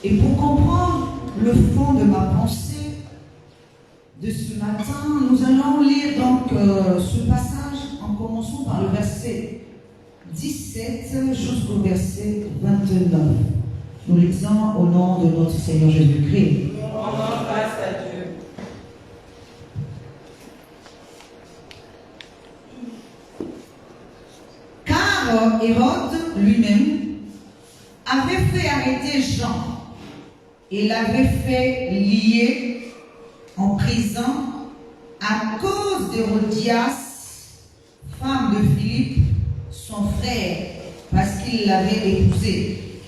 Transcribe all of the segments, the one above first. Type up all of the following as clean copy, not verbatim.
Et pour comprendre le fond de ma pensée de ce matin, nous allons lire donc ce passage en commençant par le verset 17 jusqu'au verset 29. Nous lisons au nom de notre Seigneur Jésus-Christ. Car Hérode lui-même avait fait arrêter Jean et l'avait fait lier en prison à cause d'Hérodias, femme de Philippe, son frère, parce qu'il l'avait épousée.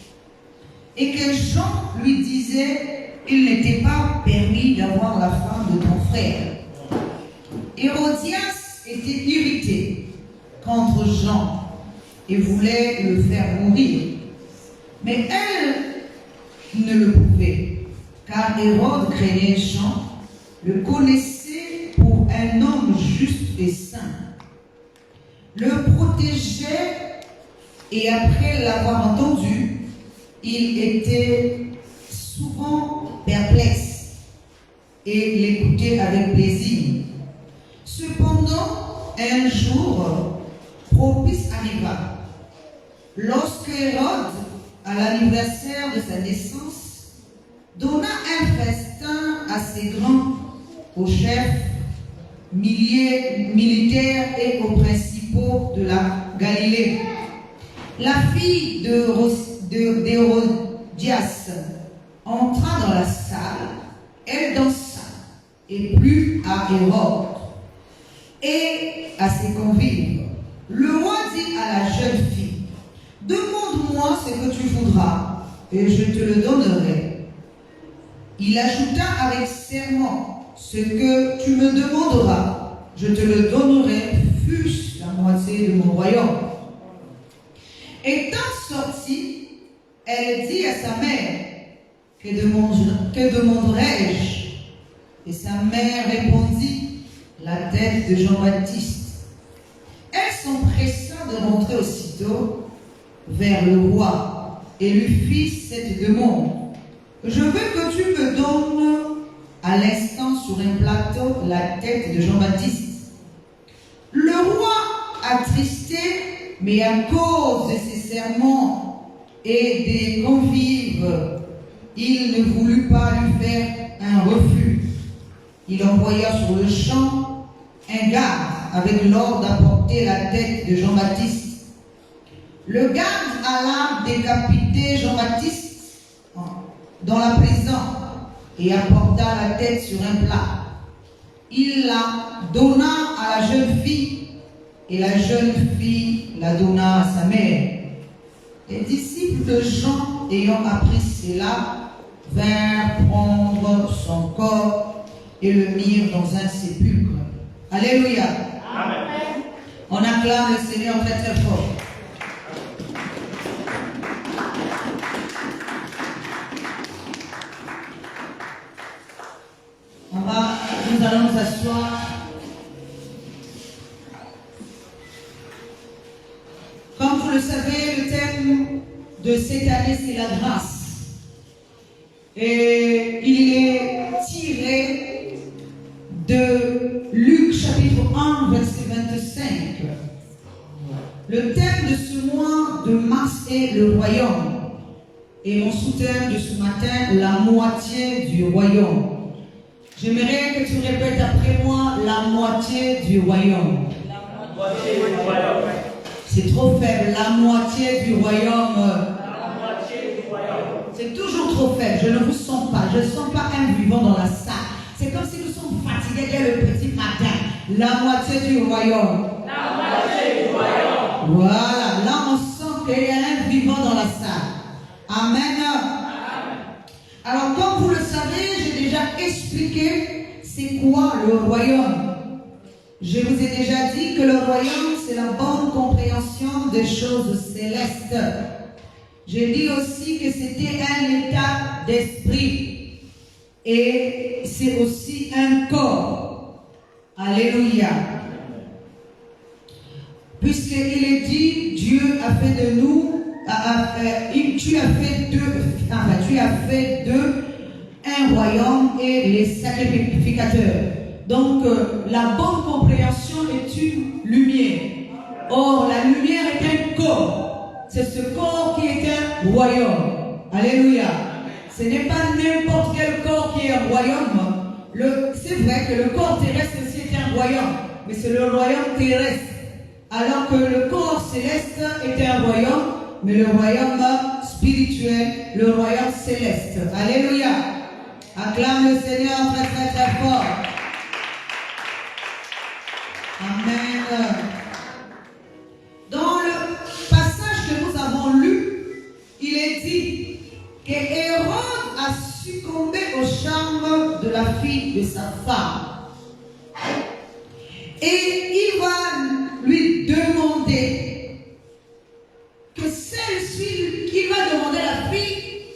Et que Jean lui disait, il n'était pas permis d'avoir la femme de ton frère. Hérodias était irrité contre Jean et voulait le faire mourir. Mais elle ne le pouvait, car Hérode craignait Jean, le connaissait pour un homme juste et saint, le protégeait, et après l'avoir entendu, il était souvent perplexe et l'écoutait avec plaisir. Cependant, un jour propice arriva, lorsque Hérode, à l'anniversaire de sa naissance, donna un festin assez grand aux chefs militaires et aux principaux de la Galilée. La fille d'Hérodias entra dans la salle, elle dansa et plut à Hérode et à ses convives. Le roi dit à la jeune fille, « Demande-moi ce que tu voudras, et je te le donnerai. » Il ajouta avec serment, « Ce que tu me demanderas, je te le donnerai, fût-ce la moitié de mon royaume. » Étant sortie, elle dit à sa mère, « Que demanderai-je » Et sa mère répondit, « La tête de Jean-Baptiste. » Elle s'empressa de rentrer aussitôt vers le roi et lui fit cette demande. « Je veux que tu me donnes à l'instant sur un plateau la tête de Jean-Baptiste. » Le roi, attristé, mais à cause de ses serments et des convives, il ne voulut pas lui faire un refus. Il envoya sur le champ un garde avec l'ordre d'apporter la tête de Jean-Baptiste. Le garde alla décapiter Jean-Baptiste dans la prison et apporta la tête sur un plat. Il la donna à la jeune fille et la jeune fille la donna à sa mère. Les disciples de Jean, ayant appris cela, vinrent prendre son corps et le mirent dans un sépulcre. Alléluia. Amen. On acclame le Seigneur très très fort. Nous allons nous asseoir. Comme vous le savez, le thème de cette année, c'est la grâce. Et il est tiré de Luc chapitre 1, verset 25. Le thème de ce mois de mars est le royaume. Et mon sous-thème de ce matin, la moitié du royaume. J'aimerais que tu répètes après moi, la moitié du royaume. La moitié du royaume. C'est trop faible, la moitié du royaume. La moitié du royaume. C'est toujours trop faible, je ne vous sens pas. Je ne sens pas un vivant dans la salle. C'est comme si nous sommes fatigués dès le petit matin. La moitié du royaume. La moitié du royaume. Voilà, là on sent qu'il y a un vivant dans la salle. Amen. Alors, comme vous le savez, j'ai déjà expliqué c'est quoi le royaume. Je vous ai déjà dit que le royaume, c'est la bonne compréhension des choses célestes. J'ai dit aussi que c'était un état d'esprit. Et c'est aussi un corps. Alléluia. Puisqu'il est dit, Dieu a fait de nous, tu as fait d'eux un royaume et les sacrificateurs. Donc, la bonne compréhension est une lumière. Or, la lumière est un corps. C'est ce corps qui est un royaume. Alléluia. Ce n'est pas n'importe quel corps qui est un royaume. C'est vrai que le corps terrestre aussi est un royaume, mais c'est le royaume terrestre. Alors que le corps céleste est un royaume, mais le royaume spirituel, le royaume céleste. Alléluia. Acclame le Seigneur très très très fort. Amen. Dans le passage que nous avons lu, il est dit que Hérode a succombé au charme de la fille de sa femme. Et il va lui demander que celle-ci, il va demander à la fille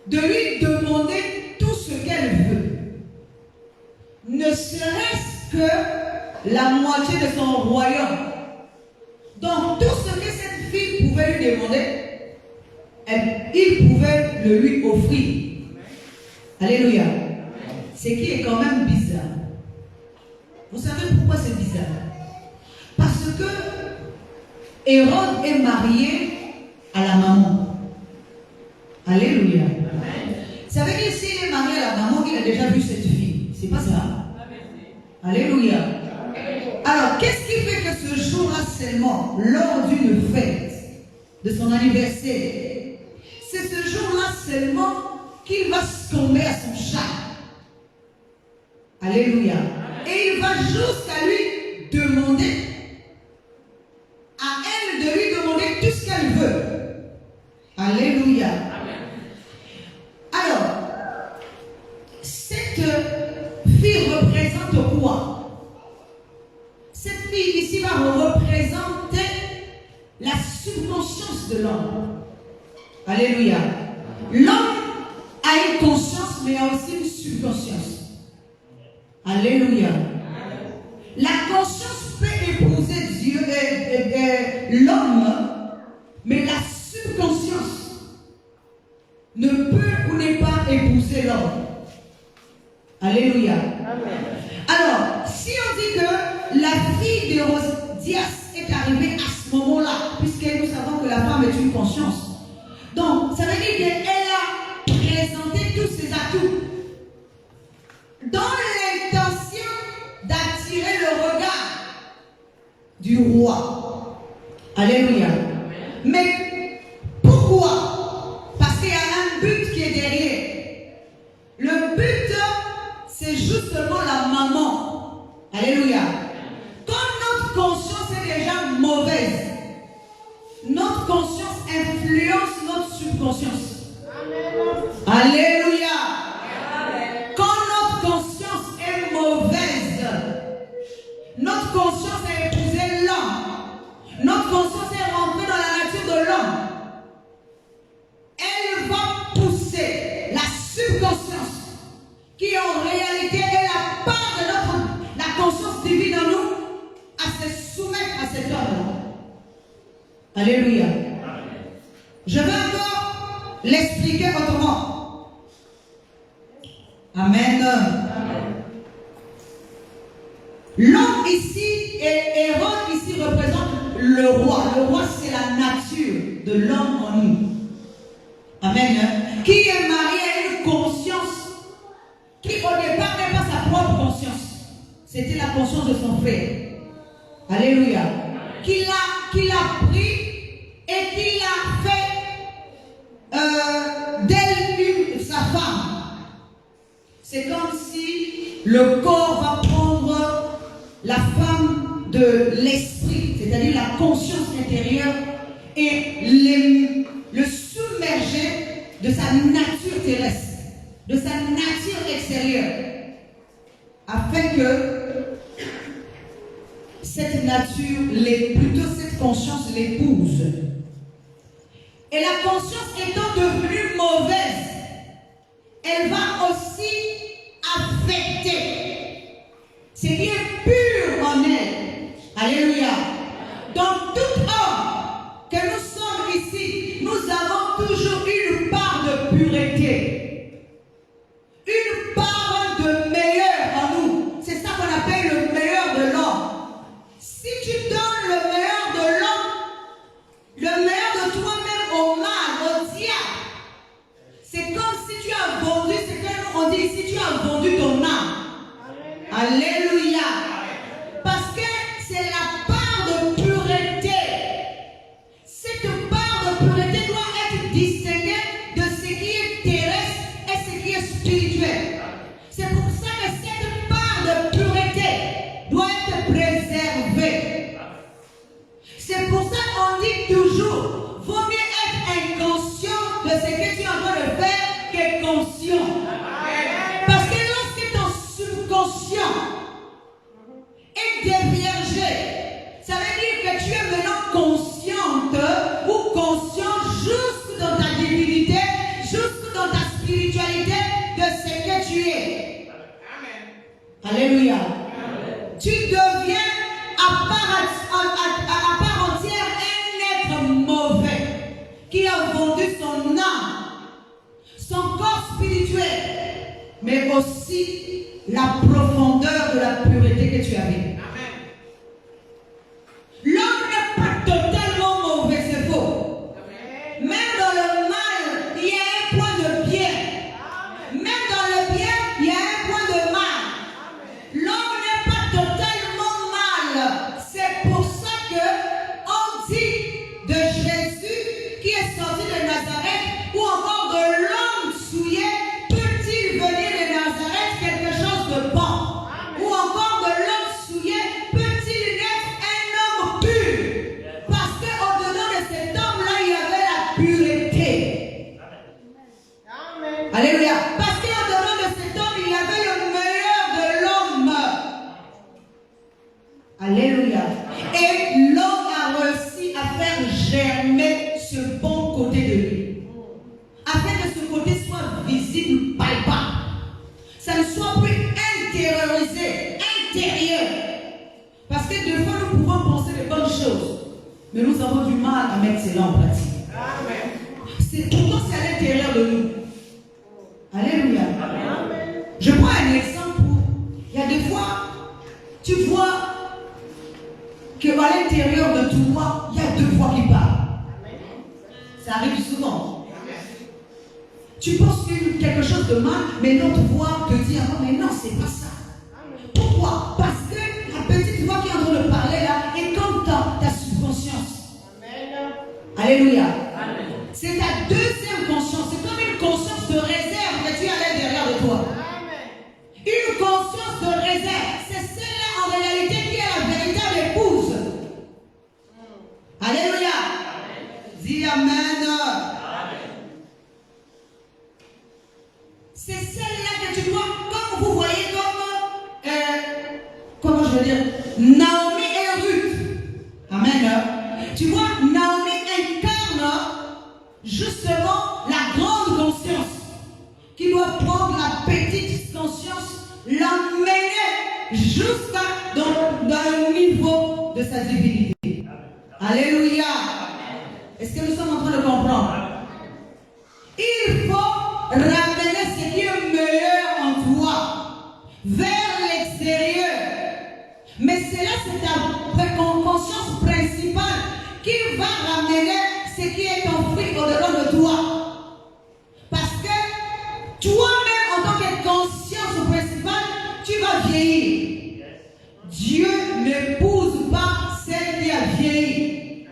de lui demander tout ce qu'elle veut. Ne serait-ce que la moitié de son royaume. Donc tout ce que cette fille pouvait lui demander, il pouvait le lui offrir. Alléluia. Ce qui est quand même bizarre. Vous savez pourquoi c'est bizarre? Parce que Hérode est marié à la maman. Alléluia. Ça veut dire s'il est marié à la maman, il a déjà vu cette fille. C'est pas ça. Alléluia. Alors, qu'est-ce qui fait que ce jour-là seulement, lors d'une fête de son anniversaire, c'est ce jour-là seulement qu'il va succomber à son charme? Alléluia. Et il va jusqu'à lui demander, à elle de lui demander tout ce qu'elle veut. Alléluia. Alors, cette fille représente quoi? Cette fille ici va représenter la subconscience de l'homme. Alléluia. L'homme a une conscience, mais a aussi une subconscience. Alléluia. La conscience peut épouser Dieu, l'homme, mais la subconscience ne peut ou n'est pas épouser l'homme. Alléluia. Alors, si on dit que la fille d'Hérodias est arrivée à ce moment-là, puisque nous savons que la femme est une conscience, donc ça veut dire qu'elle a présenté tous ses atouts dans l'intention d'attirer le regard du roi. Alléluia. Mais pourquoi? Parce qu'il y a un but qui est derrière. Le but, c'est justement la maman. Alléluia. Quand notre conscience est déjà mauvaise, notre conscience influence notre subconscience. Alléluia. Quand notre conscience est mauvaise, notre conscience a épousé l'homme. Notre conscience est rentrée dans la nature de l'homme. Elle va pousser la subconscience, qui en réalité est la part de la conscience divine en nous, à se soumettre à cet homme. Alléluia. Je vais encore l'expliquer autrement. Amen. L'homme ici, et Hérode ici représente le roi. Le roi, c'est la nature de l'homme en nous. Amen. Qui est marié à une conscience qui au départ n'est pas sa propre conscience. C'était la conscience de son frère. Alléluia. Qu'il a pris et qu'il a fait d'elle sa femme. C'est comme si le corps va prendre la femme de l'esprit, c'est-à-dire la conscience intérieure, et le submerger de sa nature terrestre, de sa nature extérieure, afin que cette nature, plutôt cette conscience l'épouse. Et la conscience étant devenue mauvaise, elle va aussi affecter ce qui est pur en elle. Alléluia. Dans tout homme que nous sommes ici, nous avons dit si tu as vendu ton âme. Alléluia. Parce que c'est la part de pureté. Cette part de pureté doit être distinguée de ce qui est terrestre et ce qui est spirituel. C'est pour ça que cette part de pureté doit être préservée. C'est pour ça qu'on dit toujours, vaut mieux être inconscient de ce que tu es en train de faire que conscient. Parce que lorsque ton subconscient est déviergé, ça veut dire que tu es maintenant consciente ou conscient jusque dans ta divinité, jusque dans ta spiritualité de ce que tu es. Alléluia. Tu deviens à part entière un être mauvais qui a vendu son âme, son corps spirituel, mais aussi la profondeur de la pureté que tu avais. L'homme n'est pas totalement mauvais, c'est faux. Même dans le mal, il y a un point de bien. Même dans le bien, il y a un point de mal. L'homme n'est pas totalement mal. C'est pour ça qu'on dit de Jésus qui est sorti de Nazareth, ou encore de l'homme souillé, peut-il venir de Nazareth quelque chose de bon? Ou encore de l'homme souillé, peut-il être un homme pur? Parce qu'au-dedans de cet homme-là, il y avait la pureté. Alléluia. Parce qu'au-dedans de cet homme, il y avait le meilleur de l'homme. Alléluia. Et l'homme a réussi à faire germer ce bon côté de lui. Afin que ce côté soit visible, palpable. Ça ne soit plus intériorisé, intérieur. Parce que des fois, nous pouvons penser de bonnes choses. Mais nous avons du mal à mettre cela en pratique. C'est pourtant c'est à l'intérieur de nous. Alléluia. Je prends un exemple où il y a des fois, tu vois qu'à l'intérieur de toi, il y a deux voix qui parlent. Ça arrive souvent. Tu penses quelque chose de mal, mais l'autre voix te dit, ah non, mais non, c'est pas ça. Pourquoi? Parce que la petite voix qui est en train de parler là est comme ta subconscience. Alléluia. C'est ta deuxième conscience. C'est comme une conscience de réserve que tu as à l'intérieur de toi. Une conscience de réserve, c'est celle-là en réalité qui est la véritable épouse. Alléluia. Dis Amen. C'est celle-là que tu dois, comme vous voyez, comment je veux dire, Naomi et Ruth. Amen. Tu vois, Naomi incarne justement la grande conscience qui doit prendre la petite conscience, l'emmener jusqu'à dans le niveau de sa divinité. Alléluia. Est-ce que nous sommes en train de comprendre? Il faut ramener ce qui est meilleur en toi vers l'extérieur. Mais cela, c'est ta conscience principale qui va ramener ce qui est enfoui au-dedans de toi. Parce que toi-même, en tant que conscience principale, tu vas vieillir. Dieu n'épouse pas celle qui a vieilli.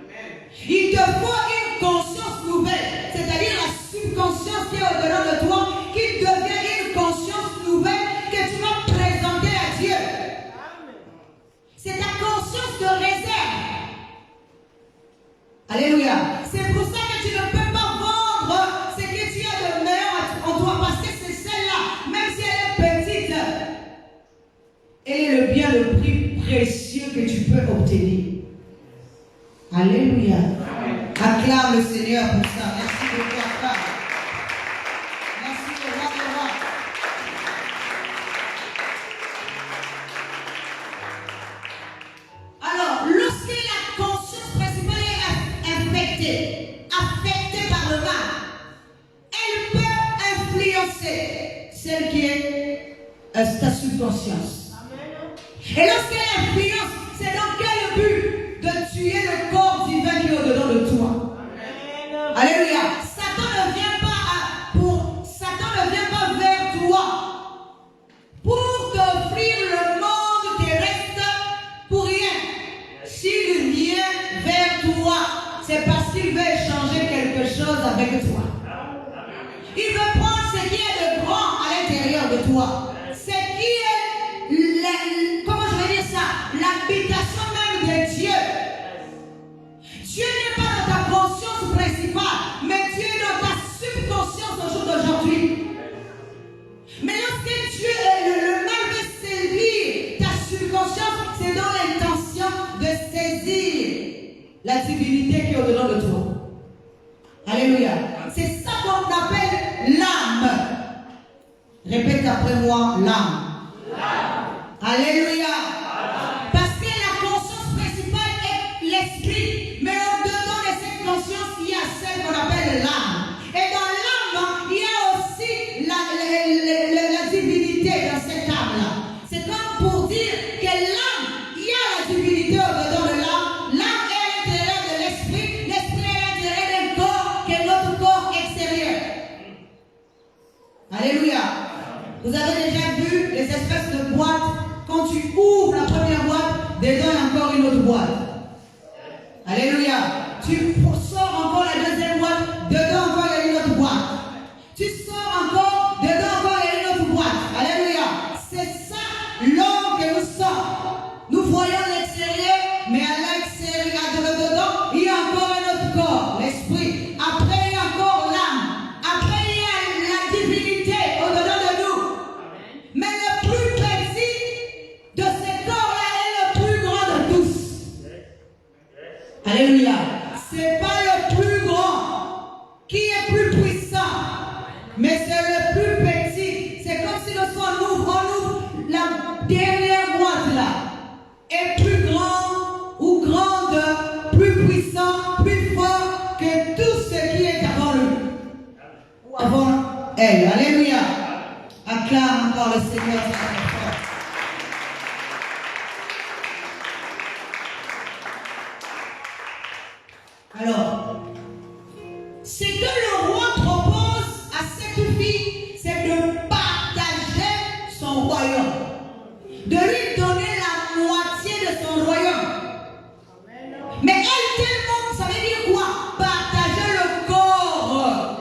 Il te faut une conscience nouvelle, c'est-à-dire la subconscience qui est au-dedans de toi, qui devient une conscience nouvelle que tu vas présenter à Dieu. C'est ta conscience de réserve. Alléluia. C'est pour ça que tu ne peux pas vendre ce que tu as de meilleur en toi, parce que c'est celle-là, même si elle est petite, elle est le bien le plus précieux que tu peux obtenir. Alléluia. Acclame le Seigneur pour ça. Merci beaucoup, Papa. Merci de roi. Alors, lorsque la conscience principale est affectée par le mal, elle peut influencer celle qui est ta subconscience. Et lorsqu'elle influence, c'est dans quel but? De tuer le corps divin qui est au-dedans de toi. Alléluia. Satan ne vient pas vers toi avec toi. Il veut prendre ce qui est de grand à l'intérieur de toi. Ce qui est, comment je vais dire ça, l'habitation même de Dieu. Dieu n'est pas dans ta conscience principale, mais Dieu est dans ta subconscience au jour d'aujourd'hui. Mais lorsque Dieu, le mal veut saisir ta subconscience, c'est dans l'intention de saisir la divinité qui est au-dedans de toi. Alléluia. C'est ça qu'on appelle l'âme. Répète après moi, l'âme. Alléluia. Parce que la conscience principale est l'esprit. Mais au-dedans de cette conscience, il y a celle qu'on appelle l'âme. Et dans l'âme, il y a aussi la divinité dans cette âme-là. C'est comme pour dire que l'âme, il y a la divinité au-dedans de l'âme. L'âme est à l'intérieur de l'esprit. L'esprit est à l'intérieur d'un corps qui est notre corps extérieur. Alléluia. Vous avez déjà vu les espèces de boîtes. Quand tu ouvres la première boîte, dedans il y a encore une autre boîte. Alléluia. Tu sors encore la deuxième boîte, dedans encore il y a une autre boîte. Tu sors encore, dedans encore il y a une autre boîte. Alléluia. C'est ça l'homme que nous sommes. Nous voyons l'extérieur, mais à l'extérieur, dedans, il y a encore un autre corps, l'esprit. Après, il y a encore l'âme. Après, il y a la divinité au-dedans de nous. Mais le plus petit de ce corps-là est le plus grand de tous. Alléluia. C'est pas le plus grand qui est plus puissant, mais c'est le plus petit. C'est comme si on ouvre la dernière boîte là. Est plus grand ou grande, plus puissant, plus fort que tout ce qui est avant lui. Ou avant elle. Alléluia. Acclame encore le Seigneur. Alors, ce que le roi propose à cette fille, c'est de partager son royaume. De lui donner la moitié de son royaume. Mais elle tellement, ça veut dire quoi? Partager le corps.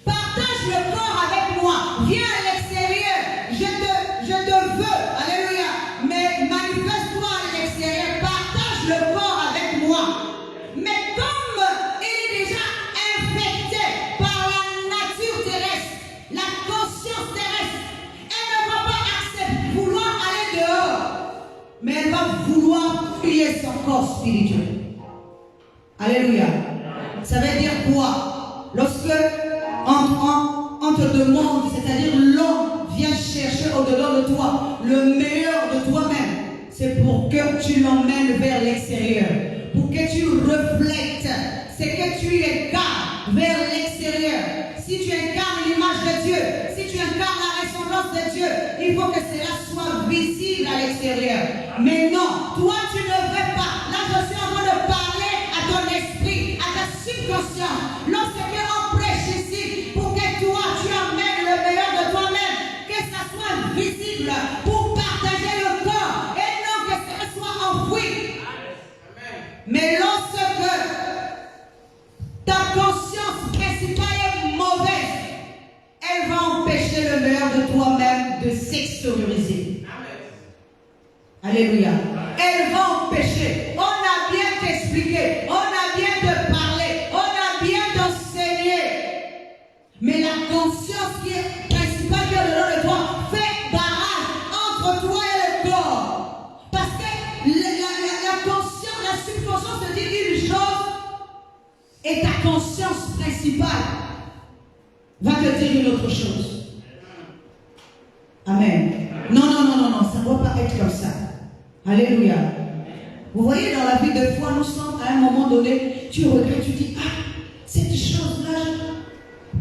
Partage le corps avec moi. Viens à l'extérieur. Je te veux. Alléluia. Mais manifeste-toi à l'extérieur. Partage le corps avec moi. Mais comme il est déjà infecté par la nature terrestre, la conscience terrestre, elle ne va pas vouloir aller dehors, mais elle va vouloir fuir son corps spirituel. Alléluia. Ça veut dire quoi? Lorsque on te demande, c'est-à-dire l'homme vient chercher au-dedans de toi le meilleur de toi-même, c'est pour que tu l'emmènes vers l'extérieur, pour que tu reflètes ce que tu incarnes vers l'extérieur. Si tu incarnes l'image de Dieu, si tu incarnes la ressemblance de Dieu, il faut que cela soit visible à l'extérieur. Mais non, toi tu ne veux pas. Là je suis en train de parler à ton esprit, à ta subconscience. Lorsque on prêche ici, pour que toi tu amènes le meilleur de toi-même, que ça soit visible pour partager le corps et non que ça soit enfoui. Mais lorsque ta conscience principale est mauvaise, elle va empêcher le meilleur de toi-même de s'extérioriser. Alléluia. Elle va empêcher. On a bien t'expliqué, on a bien te parlé, on a bien t'enseigné. Mais la conscience qui est principale qui est au-dedans de toi fait barrage entre toi et le corps. Parce que la conscience, la subconscience te dit une chose et ta conscience principale va te dire une autre chose. Amen. Non, ça ne doit pas être comme ça. Alléluia. Vous voyez, dans la vie de foi, nous sommes à un moment donné, tu regrettes, tu dis, ah, cette chose-là,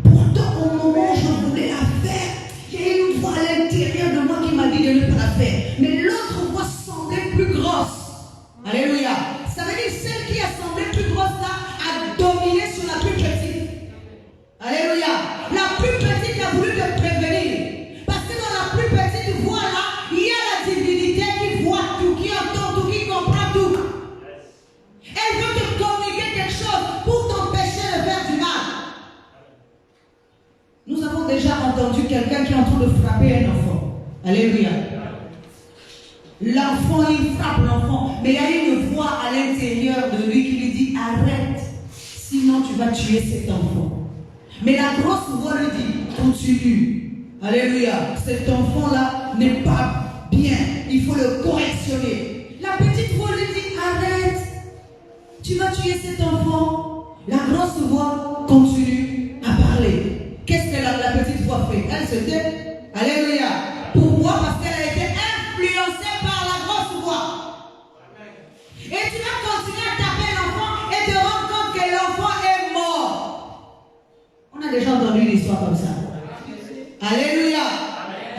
pourtant au moment où je voulais la faire, il y a une voix à l'intérieur de moi qui m'a dit de ne pas la faire. Mais l'autre voix semblait plus grosse. Alléluia. Ça veut dire celle qui a semblé plus grosse là, a dominé sur la plus petite. Alléluia. La plus petite a voulu te prévenir. Parce que dans la plus petite voix là, il y a la divinité qui voit tout, qui entend tout, qui comprend tout. Elle veut te communiquer quelque chose pour t'empêcher de faire du mal. entendu quelqu'un qui est en train de frapper un enfant. Alléluia. L'enfant, il frappe l'enfant, mais il y a une voix à l'intérieur de lui qui lui dit arrête, sinon tu vas tuer cet enfant. Mais la grosse voix lui dit continue. Alléluia. Cet enfant-là n'est pas bien, il faut le correctionner. La petite voix lui dit arrête, tu vas tuer cet enfant. La grosse voix continue à parler. Qu'est-ce que la petite voix fait? Elle se tait. Alléluia. Pourquoi? Parce qu'elle a été influencée par la grosse voix. Et tu vas continuer à taper l'enfant et te rendre compte que l'enfant est mort. On a déjà entendu une histoire comme ça. Alléluia.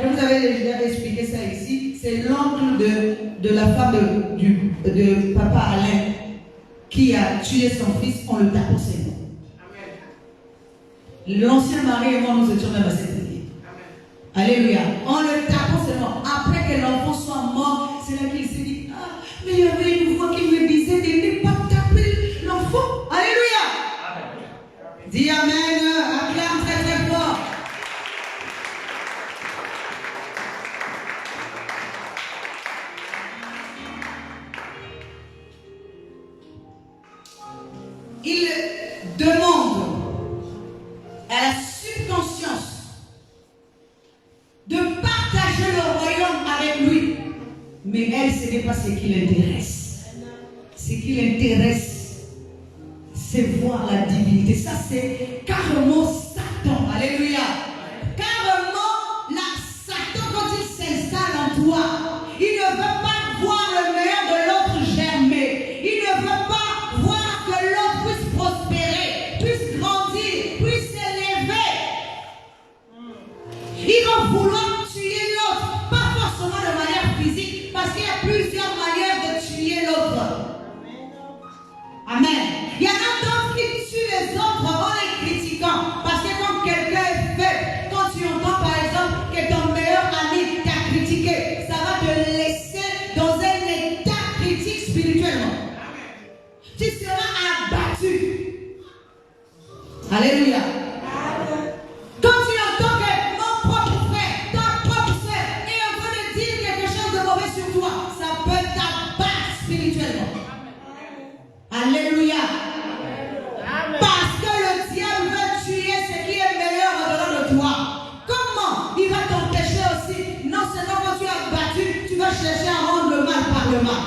Je vous avais déjà expliqué ça ici. C'est l'oncle de la femme de papa Alain qui a tué son fils en le tapant ses mains. L'ancien mari et moi, nous étions même à cette église. Alléluia. En le tapant seulement. Après que l'enfant soit mort, c'est là qu'il s'est dit ah, mais il y avait une voix qui me disait de ne pas taper l'enfant. Alléluia. Dis amen. Acclame très très fort. Il demande à la subconscience de partager le royaume avec lui. Mais elle, ce n'est pas ce qui l'intéresse. Ce qui l'intéresse, c'est voir la divinité. Ça, c'est carrément Satan. Alléluia. Carrément, Satan, quand il s'installe en toi, il ne veut pas voir le meilleur de l'autre germer. Il ne veut pas voir que l'autre puisse prospérer, puisse grandir, puisse s'élever. Il va vouloir tuer l'autre, pas forcément de manière physique, parce qu'il y a plusieurs manières de tuer l'autre. Amen. Il y en a d'autres qui tuent les autres en les critiquant, parce que quand quelqu'un est faible, quand tu entends par exemple que ton meilleur ami t'a critiqué, ça va te laisser dans un état critique spirituellement. Tu seras abattu. Alléluia. Quand tu entends que mon propre frère, ta propre soeur est en train de dire quelque chose de mauvais sur toi, ça peut t'abattre spirituellement. Alléluia. Parce que le diable veut tuer ce qui est meilleur au-delà de toi. Comment? Il va t'empêcher aussi. Non seulement quand tu es abattu, tu vas chercher à rendre le mal par le mal.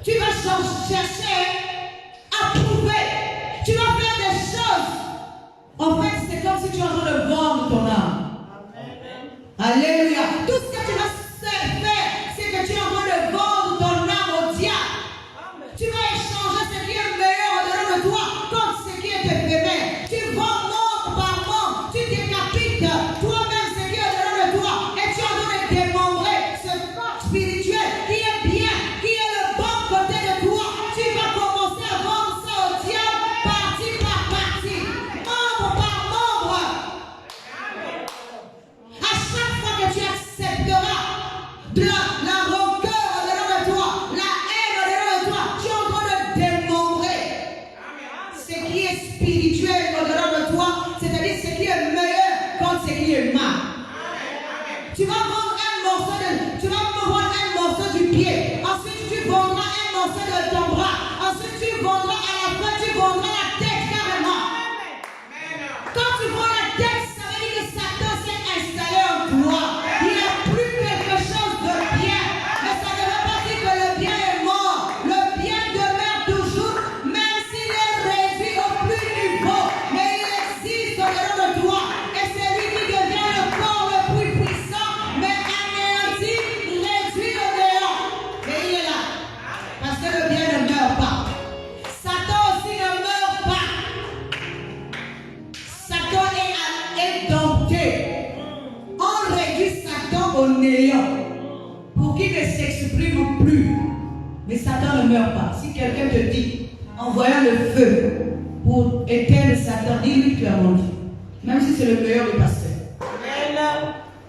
Tu vas chercher à prouver. Tu vas faire des choses. En fait, c'est comme si tu es en train de vendre ton âme. Alléluia. Tout ce que tu vas faire, c'est que tu es en train de vendre ton âme au diable. Tu vas échanger ce qui est meilleur au-delà de toi contre ce qui est éphémère. Tu vends membre par membre. Tu décapites toi-même ce qui est au-delà de toi. Et tu es en train de démembrer ce corps spirituel qui est bien, qui est le bon côté de toi. Tu vas commencer à vendre ça au diable partie par partie, membre par membre. À chaque fois que tu accepteras de la rancœur au-delà de toi, la haine au-delà de toi, tu es en train de démembrer ce qui est spirituel au-delà de toi, c'est-à-dire ce qui est meilleur contre ce qui est mal. Tu vas vendre un morceau du pied, ensuite tu vendras un morceau de ton bras, ensuite tu vendras à la fin, tu vendras la tête carrément. Quand tu vends la tête, ça veut dire que Satan s'est installé en toi. Il n'y a plus quelque chose de bien. Mais ça ne veut pas dire que le bien est mort. Le bien demeure toujours, même s'il est réduit au plus niveau. Mais il existe au-delà de toi. Et c'est lui qui devient le corps le plus puissant, mais anéanti, réduit au néant. Et il est là. Parce que le bien ne meurt pas. Satan aussi ne meurt pas. Satan est dompté. On réduit Satan au néant pour qu'il ne s'exprime plus. Mais Satan ne meurt pas. Si quelqu'un te dit, en voyant le feu pour éteindre Satan, dis-lui clairement dit. Même si c'est le meilleur des pasteurs.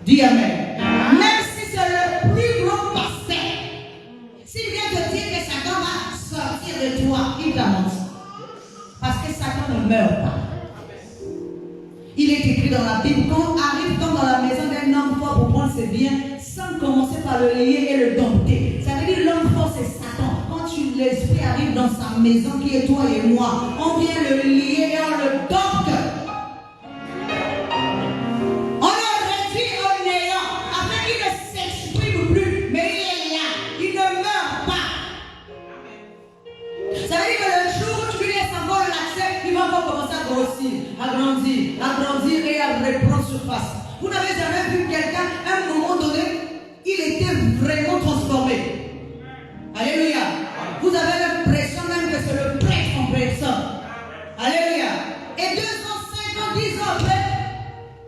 Dis amen. Même si c'est le plus gros pasteur. S'il vient te dire que Satan va sortir de toi, il t'a menti. Parce que Satan ne meurt pas. Il est écrit dans la Bible, quand arrive-t-on dans la maison d'un homme fort pour prendre ses biens, sans commencer par le lier et le dompter. Ça veut dire l'homme fort c'est Satan. Quand l'esprit arrive dans sa maison qui est toi et moi, on vient le lier et on le dompte. On le réduit au néant afin qu'il ne s'exprime plus, mais il est là, il ne meurt pas. Ça veut dire que le jour où tu lui laisses encore l'accès, il va encore commencer à grossir, à grandir et à reprendre surface. Vous n'avez jamais vu quelqu'un, à un moment donné, il était vraiment transformé. Alléluia. Vous avez l'impression même que c'est le prêtre en personne. Alléluia. Et 2 ans, 5 ans, 10 ans après,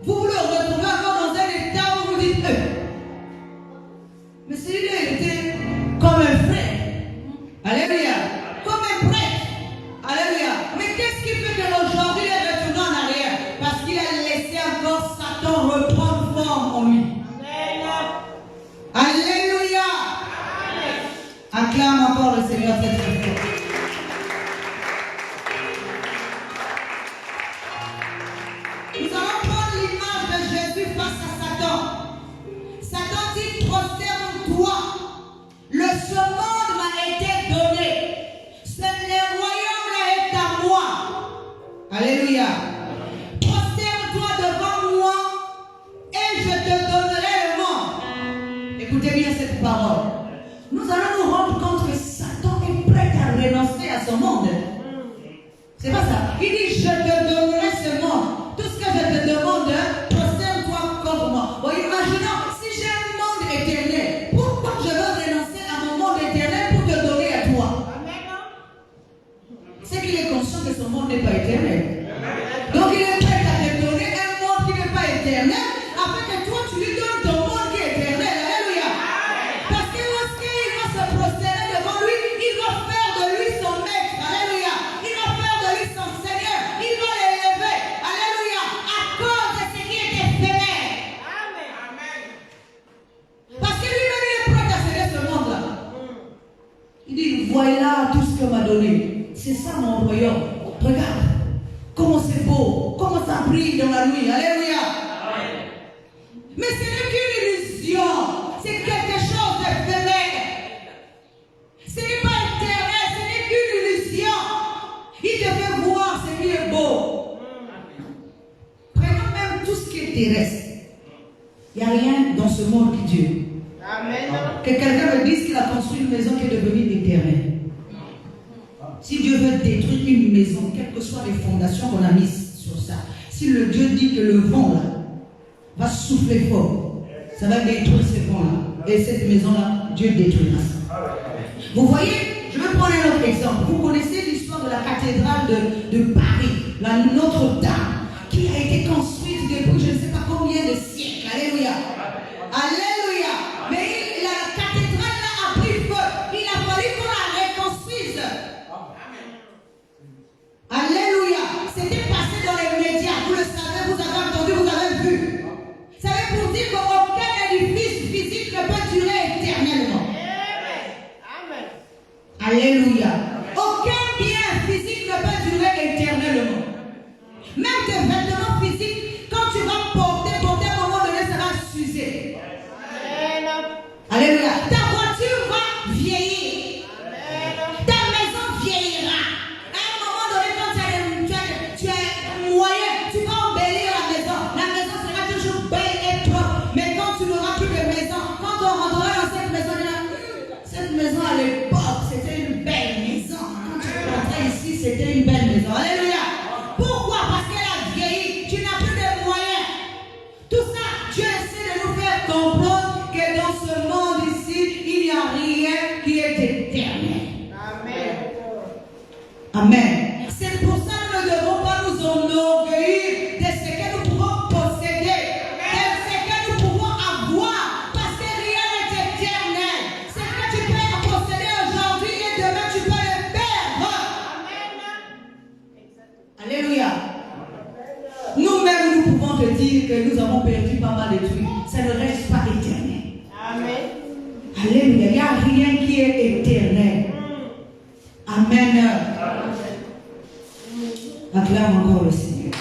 vous le retrouvez encore dans un état où vous dites mais celui-là était comme un frère. Alléluia. Comme un prêtre. Alléluia. Mais qu'est-ce qui fait qu'aujourd'hui il est retourné en arrière? Parce qu'il a laissé encore Satan reprendre forme en lui. Alléluia. Acclame encore le Seigneur cette fois. Nous allons prendre l'image de Jésus face à Satan. Satan dit, prosterne-toi. Ce monde m'a été donné. Le royaume est à moi. Alléluia. Prosterne-toi devant moi et je te donnerai le monde. Écoutez bien cette parole. Nous allons nous rendre compte que Satan est prêt à renoncer à ce monde. C'est pas ça. Il dit, je te donnerai ce monde. Tout ce que je te demande, prosterne-toi comme moi. Bon, imaginons, si j'ai un monde éternel, pourquoi je veux renoncer à mon monde éternel pour te donner à toi? C'est qu'il est conscient que son monde n'est pas éternel. Donc il est prêt à te donner un monde qui n'est pas éternel, afin que toi tu lui donnes ton monde qui est éternel. Alléluia. Parce que lorsqu'il va se prosterner devant lui, il va faire de lui son maître. Alléluia. Il va faire de lui son Seigneur. Il va l'élever. Alléluia. À cause de ce qui est éphémère. Parce que lui-même il est prêt à céder ce monde-là. Il dit, voilà tout ce qu'on m'a donné. C'est ça mon royaume. Regarde. Comment c'est beau. Comment ça brille dans la nuit. Alléluia. Mais ce n'est qu'une illusion. C'est quelque chose d'éphémère. Ce n'est pas éternel. Ce n'est qu'une illusion. Il devait voir ce qui est beau. Prenons même tout ce qui est terrestre. Il n'y a rien dans ce monde qui dure. Amen. Que quelqu'un me dise qu'il a construit une maison qui est devenue éternelle. Si Dieu veut détruire une maison, quelles que soient les fondations qu'on a mises sur ça, si le Dieu dit que le vent là va souffler fort, ça va détruire ces vents-là. Et cette maison-là, Dieu détruira ça. Vous voyez, je vais prendre un autre exemple. Vous connaissez l'histoire de la cathédrale de Paris, la Notre-Dame, qui a été construite depuis je ne sais pas combien de siècles. Alléluia. Alléluia. Mais la cathédrale là a pris feu. Il a fallu qu'on la reconstruise. Alléluia. C'était passé dans les médias. Vous le savez, vous avez entendu, vous avez vu. Ça veut pour dire qu'aucun édifice physique ne peut durer éternellement. Amen. Alléluia. Aucun bien physique ne peut durer éternellement. Même tes vêtements physiques, quand tu vas porter, à un moment donné, ça va s'user. Alléluia. Ta voiture va vieillir. Ta maison vieillira. À un moment donné, quand tu es moyen, tu vas embellir la maison. La maison sera toujours belle et propre. Mais quand tu n'auras plus de maison, quand on rentrera dans cette maison, cette maison à l'époque, c'était une belle maison. Quand tu rentrais ici, c'était une belle maison. Alléluia. Pourquoi? Parce qu'elle a vieilli. Tu n'as plus de moyens. Tout ça, Dieu essaie de nous faire comprendre que dans ce monde ici, il n'y a rien qui est éternel. Amen. Amen. C'est pour ça que nous ne devons pas nous enorgueillir de ce que nous pouvons posséder, de ce que nous pouvons avoir, parce que rien n'est éternel. Ce que tu peux posséder aujourd'hui et demain, tu peux le perdre. Alléluia. Nous-mêmes, nous pouvons te dire que nous avons perdu pas mal de trucs. Ça ne reste pas éternel. Amen. Alléluia. Il n'y a rien qui est éternel. Amen. Acclame encore le Seigneur.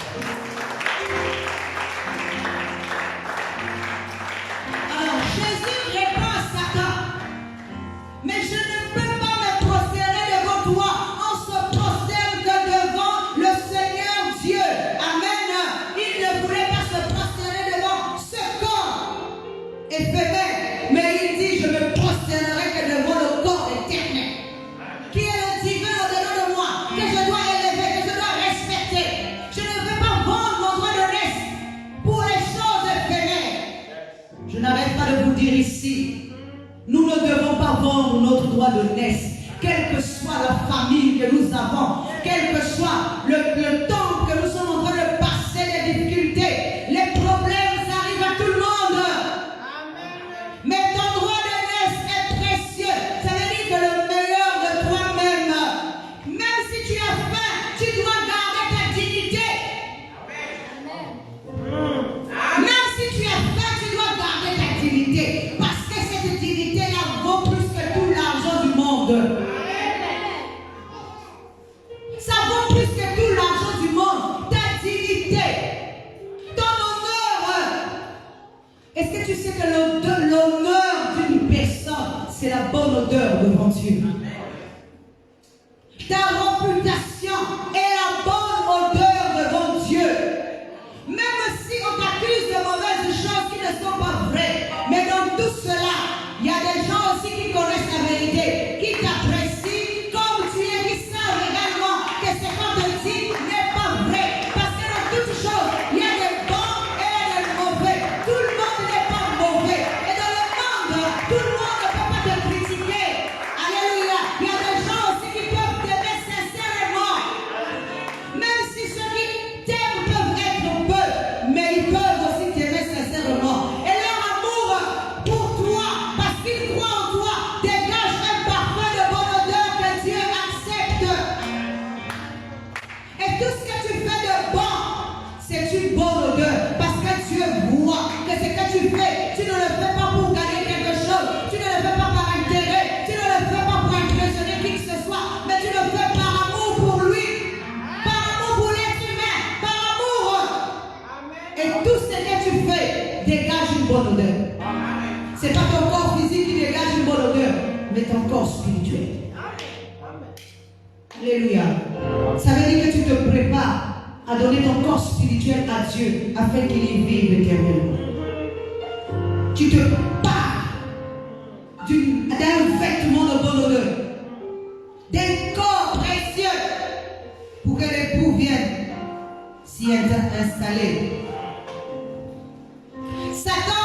vendre notre droit de naissance. Quelle que soit la famille que nous avons, quel que soit le temps que nous sommes en train de passer, les difficultés, les problèmes, ça arrive à tout le monde. Mais ton droit de naissance est précieux. Ça veut dire que le meilleur de toi-même, même si tu as faim, tu dois garder ta dignité. Même si tu as faim, tu dois garder ta dignité. Parce que cette dignité-là vaut plus que tout l'argent du monde. Ça vaut plus que tout l'argent du monde. Ta dignité, ton honneur. Est-ce que tu sais que l'honneur d'une personne, c'est la bonne odeur devant Dieu? Ta réputation est la bonne odeur devant Dieu. Même si on t'accuse de mauvaises choses qui ne sont pas vraies, mais dans tout cela, il y a des gens aussi qui connaissent la vérité, qui t'apprécient comme tu es, qui savent également que ce qu'on te dit n'est pas vrai. Parce que dans toutes choses, il y a des bons et des mauvais. Tout le monde n'est pas mauvais. Et dans le monde, tout le monde ne peut pas te critiquer. Alléluia. Il y a des gens aussi qui peuvent t'aimer sincèrement. Même si ceux qui t'aiment peuvent être peu, mais ils peuvent aussi t'aimer sincèrement. Et leur amour pour toi, parce qu'ils croient en toi, dégage un parfum de bonne odeur que Dieu accepte. Et tout ce que tu fais de bon, c'est une bonne odeur. Parce que Dieu voit que ce que tu fais, tu ne le fais pas pour gagner quelque chose. Tu ne le fais pas par intérêt. Tu ne le fais pas pour impressionner qui que ce soit. Mais tu le fais par amour pour lui. Par amour pour l'être humain. Par amour. Et tout ce que tu fais dégage une bonne odeur. C'est pas ton corps physique qui dégage une bonne odeur, mais ton corps spirituel. Alléluia. Ça veut dire que tu te prépares à donner ton corps spirituel à Dieu afin qu'il y vive éternellement. Tu te pars d'un vêtement de bonne odeur, d'un corps précieux pour que l'époux vienne s'y installer. Satan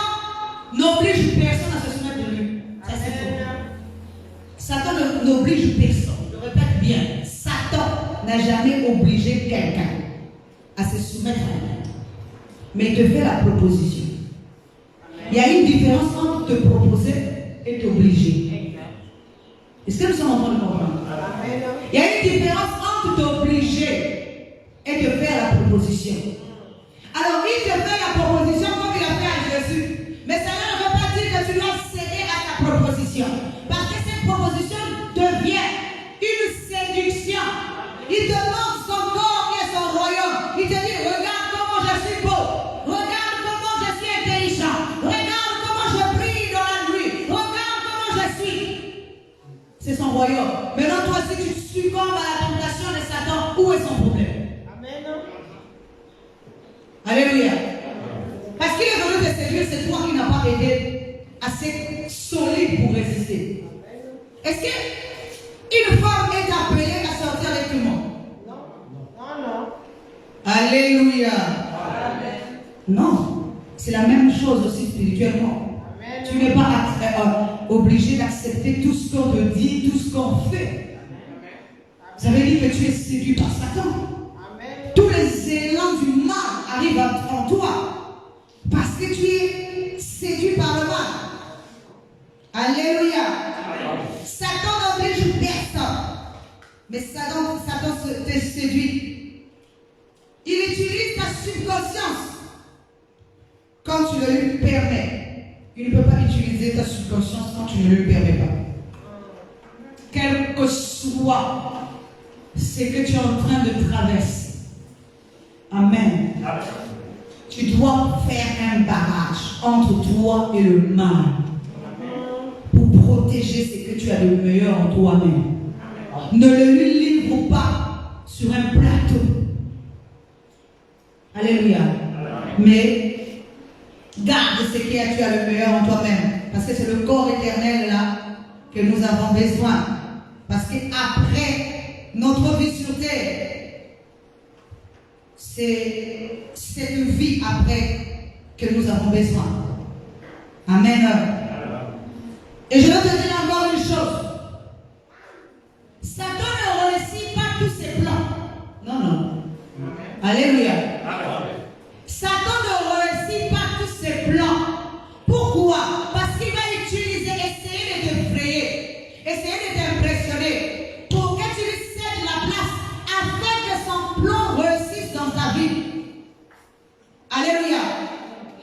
n'oblige personne à se soumettre de lui. Ça, c'est faux. Satan n'oblige personne. Je répète bien. Satan n'a jamais obligé quelqu'un à se soumettre à lui. Mais il te fait la proposition. Il y a une différence entre te proposer et t'obliger. Est-ce que nous sommes en train de comprendre? Il y a une différence entre t'obliger et te faire la proposition. Alors, il te fait la proposition comme il a fait à Jésus. Mais ça ne veut pas dire que tu dois céder à sa proposition. Parce que cette proposition devient une séduction. Il te montre son corps et son royaume. Il te dit, regarde comment je suis beau. Regarde comment je suis intelligent. Regarde comment je brille dans la nuit. Regarde comment je suis. C'est son royaume. Maintenant, toi, si tu succombes à la tentation de Satan, où est son problème? Amen. Alléluia. Parce qu'il est venu te séduire, c'est toi qui n'as pas été assez solide pour résister. Est-ce qu'une femme est appelée à sortir avec tout le monde? Non. Non, non. Alléluia. Amen. Non. C'est la même chose aussi spirituellement. Amen. Tu n'es pas obligé d'accepter tout ce qu'on te dit, tout ce qu'on fait. Amen. Ça veut dire que tu es séduit par Satan. Amen. Tous les élans du mal arrivent en toi. Parce que tu es séduit par le mal. Alléluia. Satan n'oblige personne. Mais Satan te séduit. Il utilise ta subconscience quand tu le lui permets. Il ne peut pas utiliser ta subconscience quand tu ne lui permets pas. Quel que soit ce que tu es en train de traverser. Amen. Tu dois faire un barrage entre toi et le mal pour protéger ce que tu as de meilleur en toi-même. Ne le lui livre pas sur un plateau. Alléluia. Mais garde ce que tu as de meilleur en toi-même. Parce que c'est le corps éternel là que nous avons besoin. Parce qu'après notre vie sur terre, c'est cette vie après que nous avons besoin. Amen. Et je veux te dire encore une chose. Alléluia. Amen. Satan ne réussit pas tous ses plans. Pourquoi? Parce qu'il va essayer de t'effrayer, essayer de t'impressionner pour que tu lui cèdes la place afin que son plan réussisse dans ta vie. Alléluia.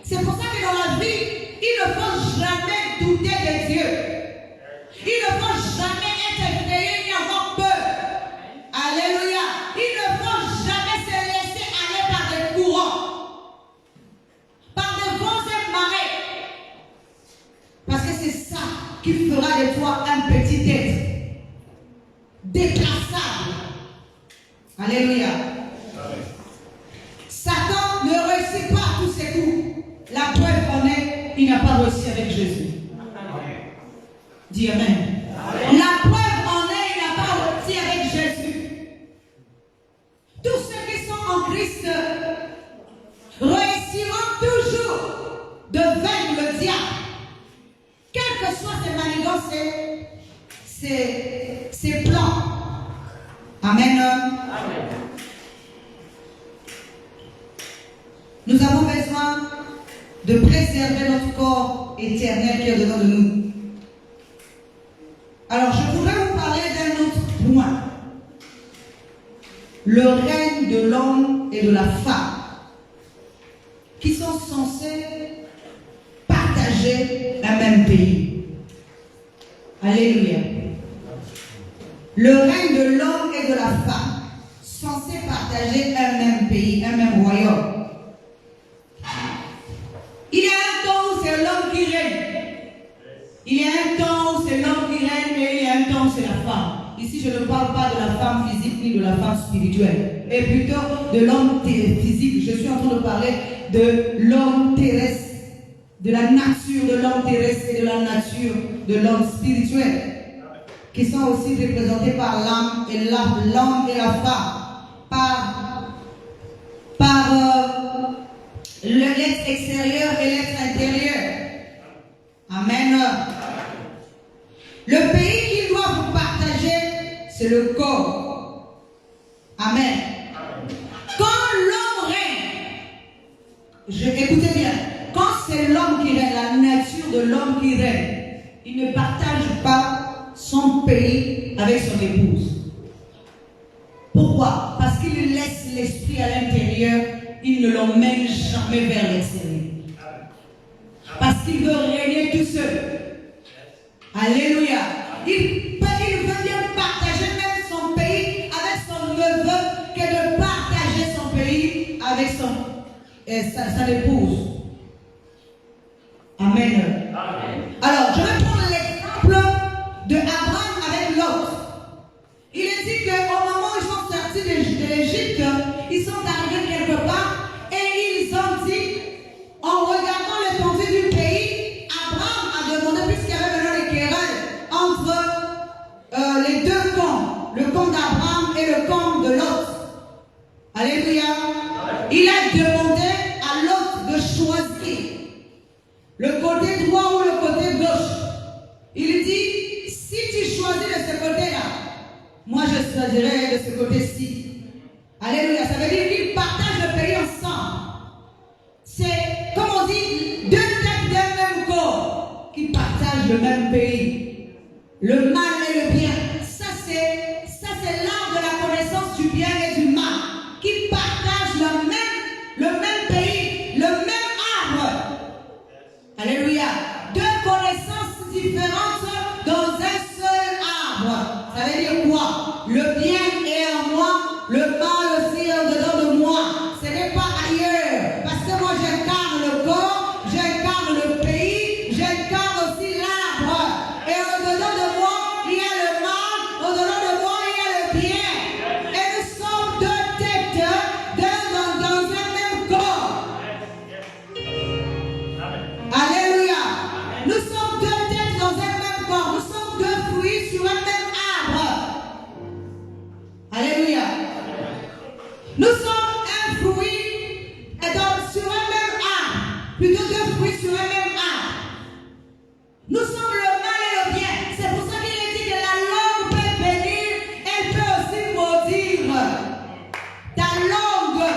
C'est pour ça que dans la vie, il ne faut jamais douter de Dieu. Il ne faut jamais être effrayé ni avoir peur. Alléluia. Il ne faut jamais se laisser aller par des courants, par de vents et marées. Parce que c'est ça qui fera de toi un petit être déplaçable. Alléluia. Satan ne réussit pas tous ses coups. La preuve en est, il n'a pas réussi avec Jésus. Dis Amen. La preuve en est, il n'a pas réussi avec Jésus. Tous ceux qui sont en Christ réussiront toujours de vaincre le diable. Quelles que soient ses manigances, ses plans. Amen. Amen. Nous avons besoin de préserver notre corps éternel qui est dedans de nous. Alors, je voudrais vous parler d'un autre point. Le règne de l'homme et de la femme, qui sont censés partager un même pays. Alléluia. Le règne de l'homme et de la femme, censés partager un même pays, un même royaume. Il y a un temps où c'est l'homme qui règne. Il y a un temps où c'est l'homme qui règne et il y a un temps où c'est la femme. Ici, je ne parle pas de la femme physique ni de la femme spirituelle, mais plutôt de l'homme physique. Je suis en train de parler de l'homme terrestre, de la nature de l'homme terrestre et de la nature de l'homme spirituel, qui sont aussi représentés par l'âme et l'homme et la femme, par l'être extérieur et l'être intérieur. Amen. Le pays qu'il doit vous partager, c'est le corps. Amen. Quand l'homme règne, écoutez bien, quand c'est l'homme qui règne, la nature de l'homme qui règne, il ne partage pas son pays avec son épouse. Pourquoi? Parce qu'il laisse l'esprit à l'intérieur, il ne l'emmène jamais vers l'extérieur. Parce qu'il veut régner tout seul. Alléluia. Il veut bien partager même son pays avec son neveu que de partager son pays avec sa épouse. Amen. Alors, je vais prendre l'exemple de Abraham avec Lot. Il est dit qu'au moment où ils sont sortis de l'Égypte, ils sont arrivés quelque part et ils ont dit, en regardant l'étendue du pays, Abraham a demandé, puisqu'il y avait maintenant les querelles entre les deux camps, le camp d'Abraham et le camp de Lot. Alléluia. Il a demandé à Lot de choisir le côté droit ou le côté gauche. Il dit, si tu choisis de ce côté-là, moi je choisirai de ce côté-ci. Alléluia. Ça veut dire qu'ils partagent le pays ensemble. C'est, comme on dit, deux têtes d'un même corps qui partagent le même pays. Le mal et le bien. Ça c'est l'art de la connaissance du bien et du mal. Qui partagent le même pays, le même arbre. Alléluia. Deux connaissances différentes dans un seul arbre. Ça veut dire quoi? Le bien est en moi, le mal aussi est dedans de moi. Ce n'est pas ailleurs. Parce que moi j'incarne le corps, j'incarne le pays, j'incarne aussi l'arbre. Et au-dedans de moi, il y a le mal, au-dedans de moi, il y a le bien. Et nous sommes deux têtes dans un même corps. Alléluia. Nous sommes deux têtes dans un même corps. Nous sommes deux fruits sur un même arbre. Alléluia. Nous sommes un fruit sur un même arbre, plutôt deux fruits sur un même arbre. Nous sommes le mal et le bien. C'est pour ça qu'il est dit que la langue peut bénir, elle peut aussi maudire. Ta langue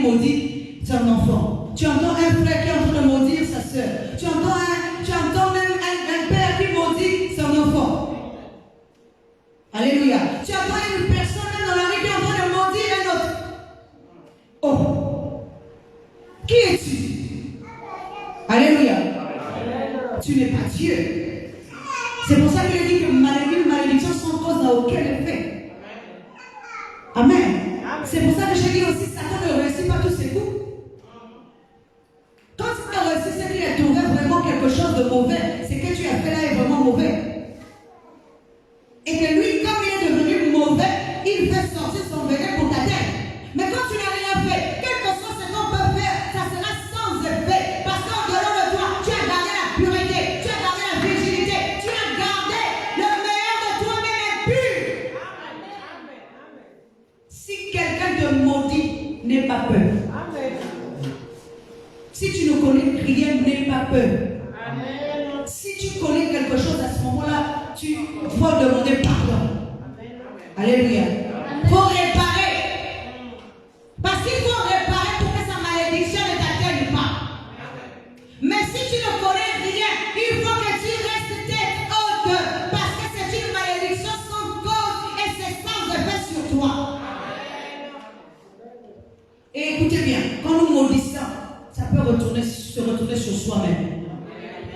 maudit son enfant. Tu entends un frère qui est en train de maudire sa soeur. Tu entends même un père qui maudit son enfant. Alléluia. Tu entends une personne même dans la rue qui est en train de maudire un autre. Oh. Qui es-tu? Alléluia. Tu n'es pas Dieu. C'est pour ça qu'il dit que malédiction sans cause n'a aucun effet. Amen. C'est pour ça que je dis aussi, Satan ne réussit pas tous ses coups. Quand tu as réussi, c'est qu'il a trouvé vraiment quelque chose de mauvais. C'est que tu as fait là est vraiment mauvais. Et que lui, comme il est devenu mauvais, il fait sortir son venin pour ta tête. Mais quand tu n'as rien fait, quel que soit ce qu'on peut faire, ça sera sans effet. Parce qu'en dehors de toi, tu as gardé la pureté, tu as gardé la virginité, tu as gardé le meilleur de toi-même impur. Si quelqu'un te maudit, n'aie pas peur. Si tu ne connais rien, n'aie pas peur. Si tu connais quelque chose à ce moment-là, tu vas demander pardon. Alléluia. Il faut réparer. Parce qu'il faut réparer pour que sa malédiction ne t'atteigne pas. Mais si tu ne connais rien, il faut que tu restes tête haute. Parce que c'est une malédiction sans cause et c'est sans effet sur toi. Et écoutez bien, quand nous maudissons, ça peut se retourner sur soi-même.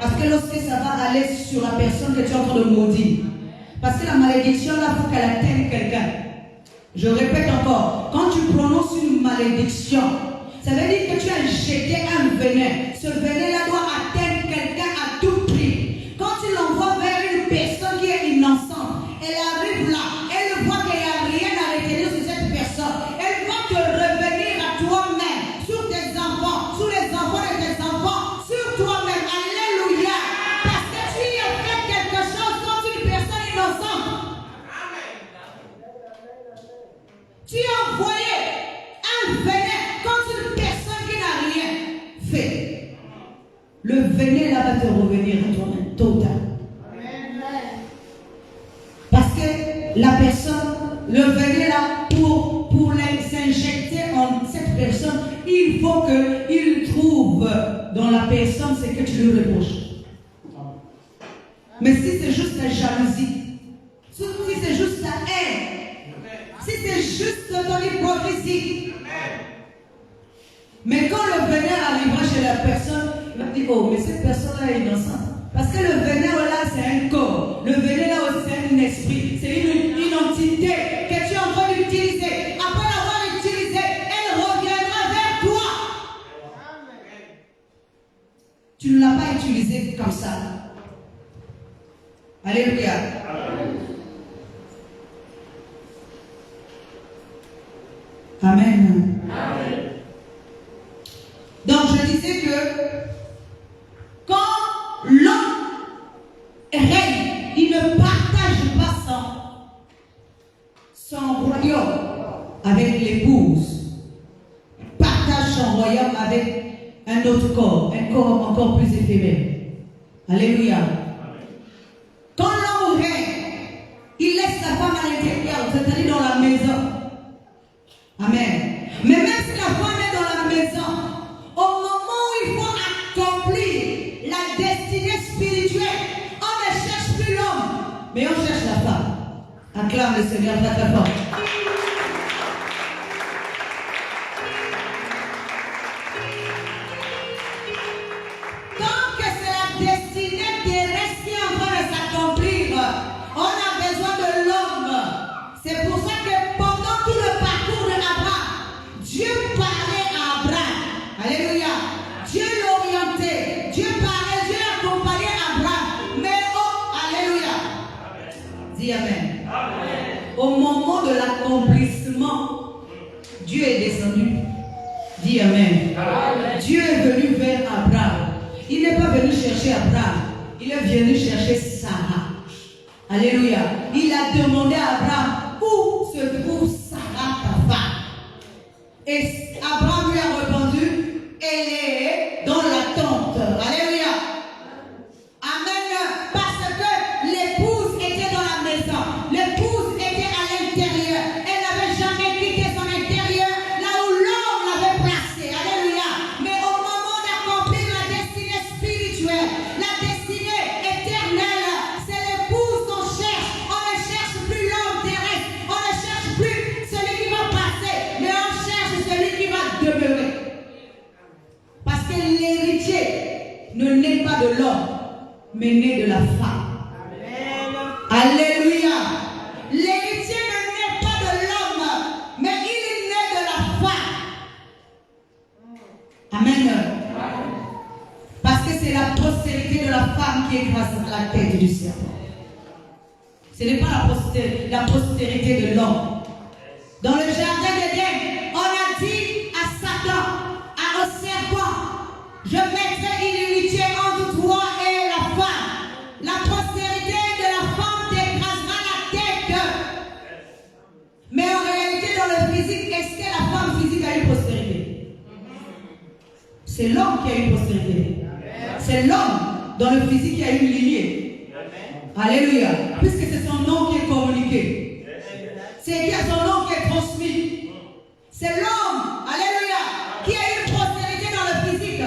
Parce que lorsque ça va aller sur la personne que tu es en train de maudire, parce que la malédiction là, il faut qu'elle atteigne quelqu'un. Je répète encore, quand tu prononces une malédiction, ça veut dire que tu as jeté un venin. Ce venin-là doit atteindre quelqu'un à tout prix. Quand tu l'envoies vers une personne qui est innocente, elle arrive là, elle voit qu'il n'y a rien à retenir sur cette personne. Elle va te revenir à toi-même, sur tes enfants, sur les enfants de tes enfants, sur toi-même. Alléluia. Parce que tu y as fait quelque chose contre une personne innocente. Tu as envoyé un venin contre une personne qui n'a rien fait. Le venin là va te revenir à toi-même, tôt ou tard. Parce que la personne, le venin là, pour s'injecter en cette personne, il faut qu'il trouve dans la personne ce que tu lui reproches. Mais si c'est juste la jalousie, si c'est juste la haine, si c'est juste ton hypocrisie, mais quand le venin arrivera chez la personne, il va dire, oh, mais cette personne-là est innocente. Parce que le venin là, c'est un corps. Le venin là aussi, c'est un esprit. C'est une entité que tu es en train d'utiliser. Après l'avoir utilisée, elle reviendra vers toi. Tu ne l'as pas utilisée comme ça. Alléluia. Amen. Amen. Donc je disais que quand l'homme règne, il ne partage pas son royaume avec l'épouse. Il partage son royaume avec un autre corps, un corps encore plus éphémère. Alléluia. Quand l'homme règne, il laisse sa femme à l'intérieur, c'est-à-dire dans la maison. Amen. Mais même si la femme est dans la maison, au moment où il faut accomplir la destinée spirituelle, on ne cherche plus l'homme, mais on cherche la femme. Acclame le Seigneur très très fort. Tant que c'est la destinée terrestre qui est en train de s'accomplir, on a besoin de l'homme. C'est pour ça que pendant tout le parcours de Abraham, Dieu parlait à Abraham. Alléluia. Dieu l'orientait. Dieu parlait, Dieu accompagnait Abraham. Mais oh, alléluia. Dis amen. Amen. Au moment de l'accomplissement, Dieu est descendu. Dis amen. Amen. Dieu est venu vers Abraham. Il n'est pas venu chercher Abraham. Il est venu chercher Sarah. Alléluia. Il a demandé à Abraham, où se trouve Sarah ta femme? Et Abraham lui a répondu, elle est dans la tente. Alléluia. Amen. Parce que l'épouse était dans la maison. L'épouse était à l'intérieur. Elle n'avait jamais quitté son intérieur, là où l'homme l'avait placé. mais né de la femme. Amen. Alléluia. L'héritier ne naît pas de l'homme, mais il est né de la femme. Amen. Parce que c'est la postérité de la femme qui écrase la tête du serpent. Ce n'est pas la postérité de l'homme. Dans le jardin d'Éden, on a dit à Satan, au serpent, je mettrai inimitié entre toi et la femme. La postérité de la femme t'écrasera la tête. Mais en réalité, dans le physique, est-ce que la femme physique a une postérité? C'est l'homme qui a une postérité. C'est l'homme dans le physique qui a une lignée. Alléluia. Puisque c'est son nom qui est communiqué. C'est son nom qui est transmis. C'est l'homme, alléluia, qui a une postérité dans le physique.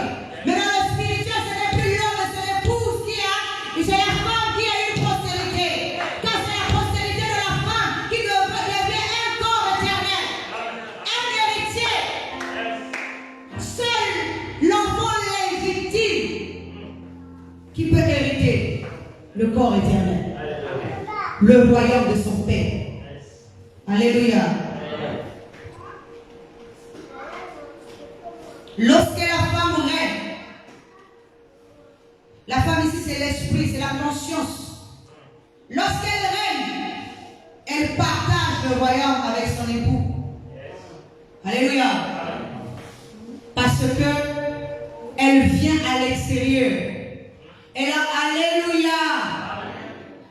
Mais dans le spirituel, ce n'est plus l'homme, c'est l'épouse qui a, c'est la femme qui a une postérité. Car c'est la postérité de la femme qui devient un corps éternel, un héritier. Seul l'enfant légitime qui peut hériter le corps éternel, le royaume de son Père. Alléluia. Lorsque la femme règne, la femme ici c'est l'esprit, c'est la conscience. Lorsqu'elle règne, elle partage le royaume avec son époux. Alléluia. Parce que elle vient à l'extérieur. Elle a alléluia.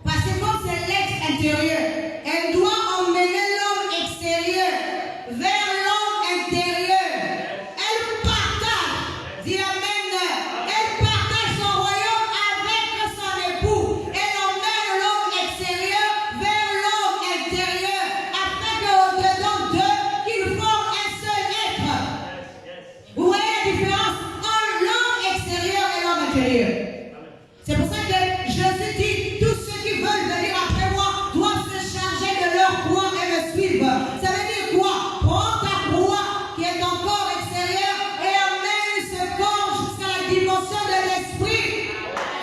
Parce que comme c'est l'ex-intérieur, elle doit emmener l'homme extérieur vers l'homme intérieur. Elle partage, dis amen, elle partage son royaume avec son époux. Elle emmène l'homme extérieur vers l'homme intérieur, afin qu'au-dedans d'eux, qu'ils forment un seul être. Vous voyez la différence entre l'homme extérieur et l'homme intérieur. C'est pour ça que Jésus dit, tous ceux qui veulent venir après moi doivent se charger de leur croix et me suivre. Ça veut dire quoi? Prends ta croix qui est ton corps extérieur et emmène ce corps jusqu'à la dimension de l'esprit.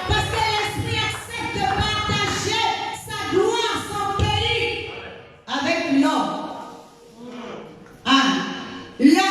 Parce que l'esprit accepte de partager sa gloire, son pays avec l'homme. Ah. Là,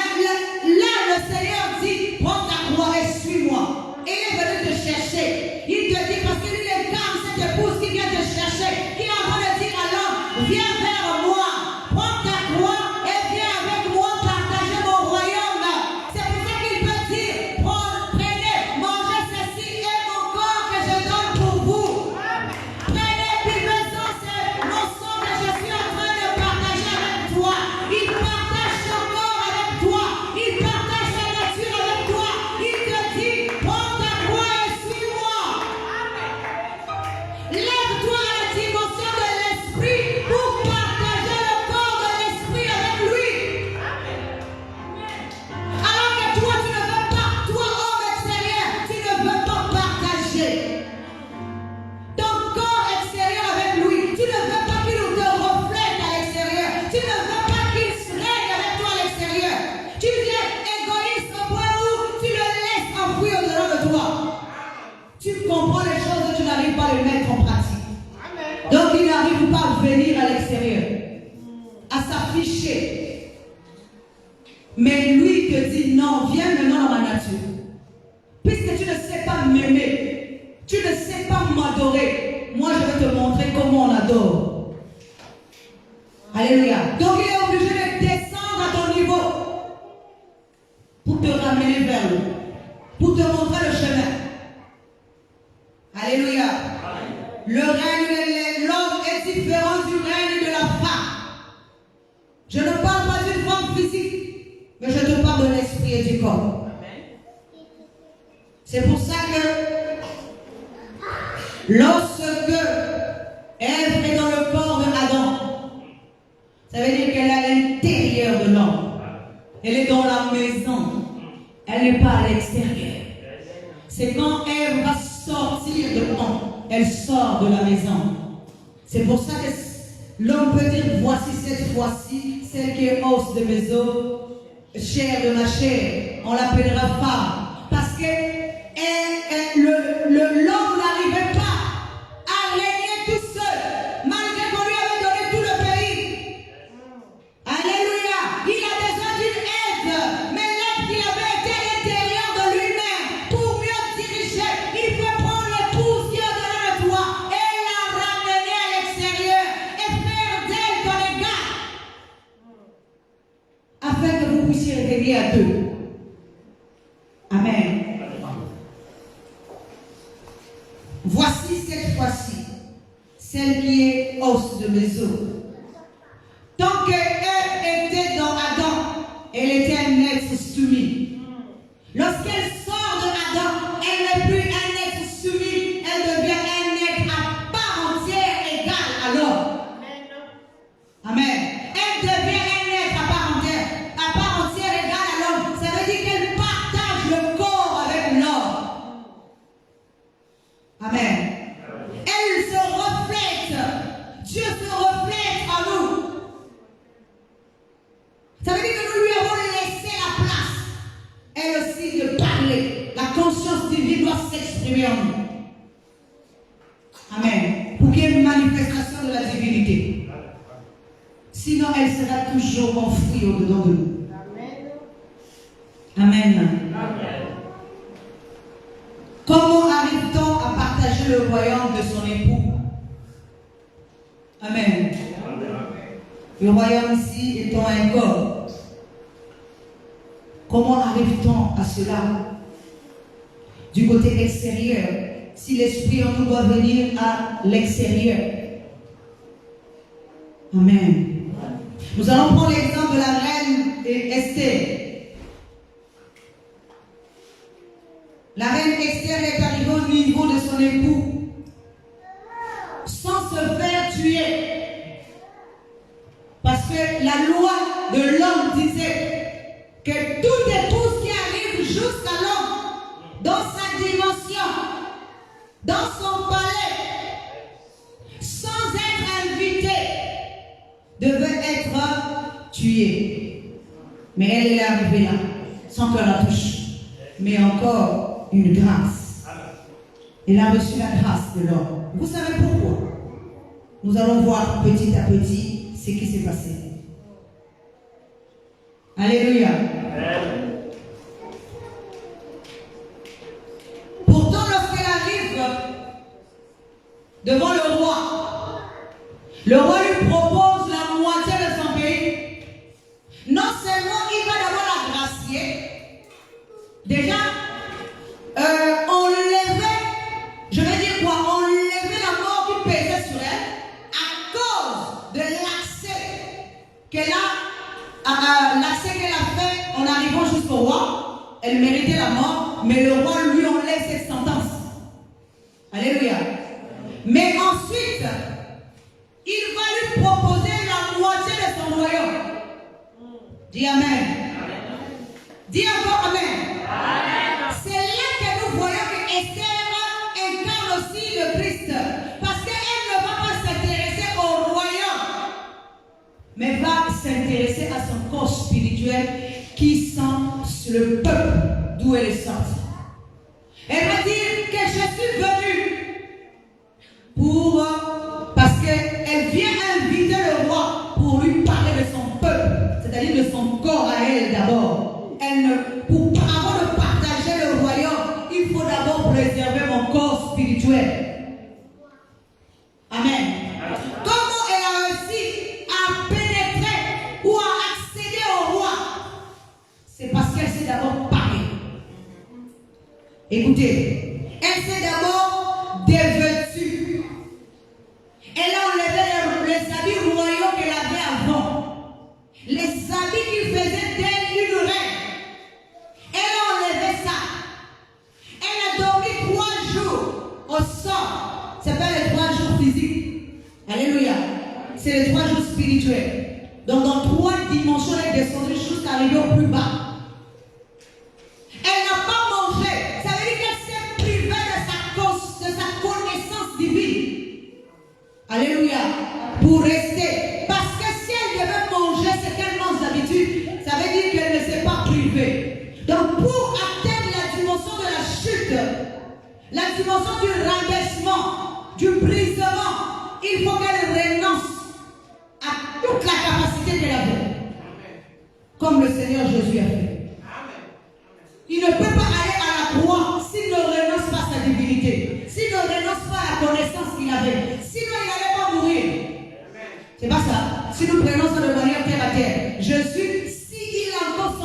le Seigneur dit, prends ta croix et suis-moi. Il est venu te chercher. Il te dit parce que lui incarne cette épouse qui vient te chercher, qui est en train de dire à l'homme, viens vers moi, prends ta croix et viens avec moi partager mon royaume. C'est pour ça qu'il peut dire, prenez, mangez ceci et mon corps que je donne pour vous. Prenez, buvez-en, c'est mon sang que je suis en train de partager avec toi. Il partage son corps avec toi, il partage sa nature avec toi. Il te dit, prends ta croix et suis-moi. Lève-toi à la dimension de l'esprit pour partager le corps de l'esprit avec lui. Alors que toi, tu ne veux pas, toi, homme extérieur, tu ne veux pas partager ton corps extérieur avec lui. Tu ne veux pas qu'il te reflète à l'extérieur. Tu ne veux pas qu'il se règne avec toi à l'extérieur. Tu viens égoïste au point où tu le laisses enfouir au-dedans de toi. Tu comprends les choses et tu n'arrives pas à les mettre en pratique. Donc il n'arrive pas à venir à l'extérieur, à s'afficher. Mais lui te dit non, viens maintenant dans ma nature. Puisque tu ne sais pas m'aimer, tu ne sais pas m'adorer, moi je vais te montrer comment on adore. Alléluia. Donc il est obligé de descendre à ton niveau pour te ramener vers lui, pour te montrer le chemin. Alléluia. Le règne de l'homme est différent du règne de la femme. Je ne parle pas d'une forme physique, mais je te parle de l'esprit et du corps. C'est pour ça que lorsque Ève est dans le corps de Adam, ça veut dire qu'elle est à l'intérieur de l'homme. Elle est dans la maison. Elle n'est pas à l'extérieur. C'est quand Ève va sortir de l'homme, elle sort de la maison. C'est pour ça que l'homme peut dire, voici cette fois-ci, celle qui est os de mes os, chair de ma chair. On l'appellera femme. Parce que l'homme n'arrivait pas vous puissiez régner à deux. Amen. Voici cette fois-ci, celle qui est os de mes os. Tant qu'elle était dans Adam, elle était un être soumis. Lorsqu'elle sort de Adam, elle n'est plus un être soumis, elle devient un être à part entière égal à l'homme. Amen. Elle devient un être à part entière égal à l'homme. Ça veut dire qu'elle partage le corps avec l'homme. Amen. Elle se reflète. Dieu se reflète en nous. Ça veut dire que nous lui avons laissé la place. Elle aussi de parler. La conscience divine doit s'exprimer en nous. Amen. Pour qu'il y ait une manifestation de la divinité. Sinon, elle sera toujours enfouie au-dedans de nous. Amen. Amen. Comment arrive-t-on à partager le royaume de son époux? Amen. Le royaume ici étant un corps. Comment arrive-t-on à cela? Du côté extérieur, si l'esprit en nous doit venir à l'extérieur. Amen. Nous allons prendre l'exemple de la reine Esther. La reine Esther est arrivée au niveau de son époux sans se faire tuer. Parce que la loi de l'homme disait que toute épouse qui arrive jusqu'à l'homme, dans sa dimension, dans son palais, sans être invitée, devait être tuée. Mais elle est arrivée là, sans qu'on la touche. Mais encore une grâce. Elle a reçu la grâce de l'homme. Vous savez pourquoi? Nous allons voir petit à petit ce qui s'est passé. Alléluia. Pourtant, lorsqu'elle arrive devant le roi lui propose la moitié de son pays. Non seulement il va d'abord la gracier, déjà, je vais dire quoi? Enlever la mort qui pesait sur elle à cause de l'accès qu'elle a fait en arrivant jusqu'au roi. Elle méritait la mort, mais le roi lui enlève cette sentence. Alléluia. Mais ensuite, il va lui proposer la moitié de son royaume. Dis Amen. Dis encore Amen. Amen. C'est là que nous voyons que Esther incarne aussi le Christ. Parce qu'elle ne va pas s'intéresser au royaume, mais va s'intéresser à son corps spirituel qui sent le peuple d'où elle est sortie. Elle va dire que je suis venue parce qu'elle vient inviter le roi pour lui parler de son peuple, c'est-à-dire de son corps à elle d'abord. Avant de partager le royaume, il faut d'abord préserver mon corps spirituel. Amen. Comment elle a réussi à pénétrer ou à accéder au roi? C'est parce qu'elle s'est d'abord parlé. Écoutez, elle s'est d'abord dévêtue. Elle a enlevé les habits royaux qu'elle avait avant. Les habits qui faisaient d'elle une reine. Elle a enlevé ça. Elle a dormi 3 jours au sol. Ce n'est pas les 3 jours physiques. Alléluia. C'est les 3 jours spirituels. Donc dans 3 dimensions, elle est descendue jusqu'à arriver au plus bas. Elle n'a pas mangé. Ça veut dire qu'elle s'est privée de sa connaissance divine. Alléluia. Pour rester. Parce que si elle devait manger ce qu'elle mange d'habitude, ça veut dire qu'elle ne s'est pas privée. Donc pour atteindre la dimension de la chute, la dimension du rabaissement, du brisement, il faut qu'elle renonce à toute la capacité qu'elle avait. Comme le Seigneur Jésus a fait. Il ne peut pas aller à la croix s'il ne renonce pas à sa divinité, s'il ne renonce pas à la connaissance qu'il avait. Sinon, il n'allait pas mourir. C'est pas ça. Si nous prenons ça de manière terre à terre, Jésus, s'il a encore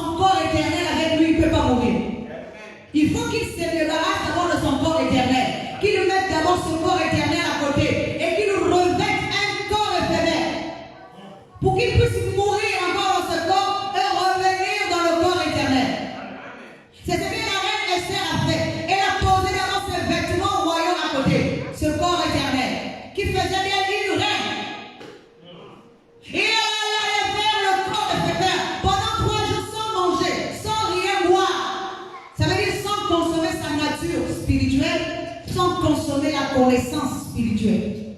essence spirituelle.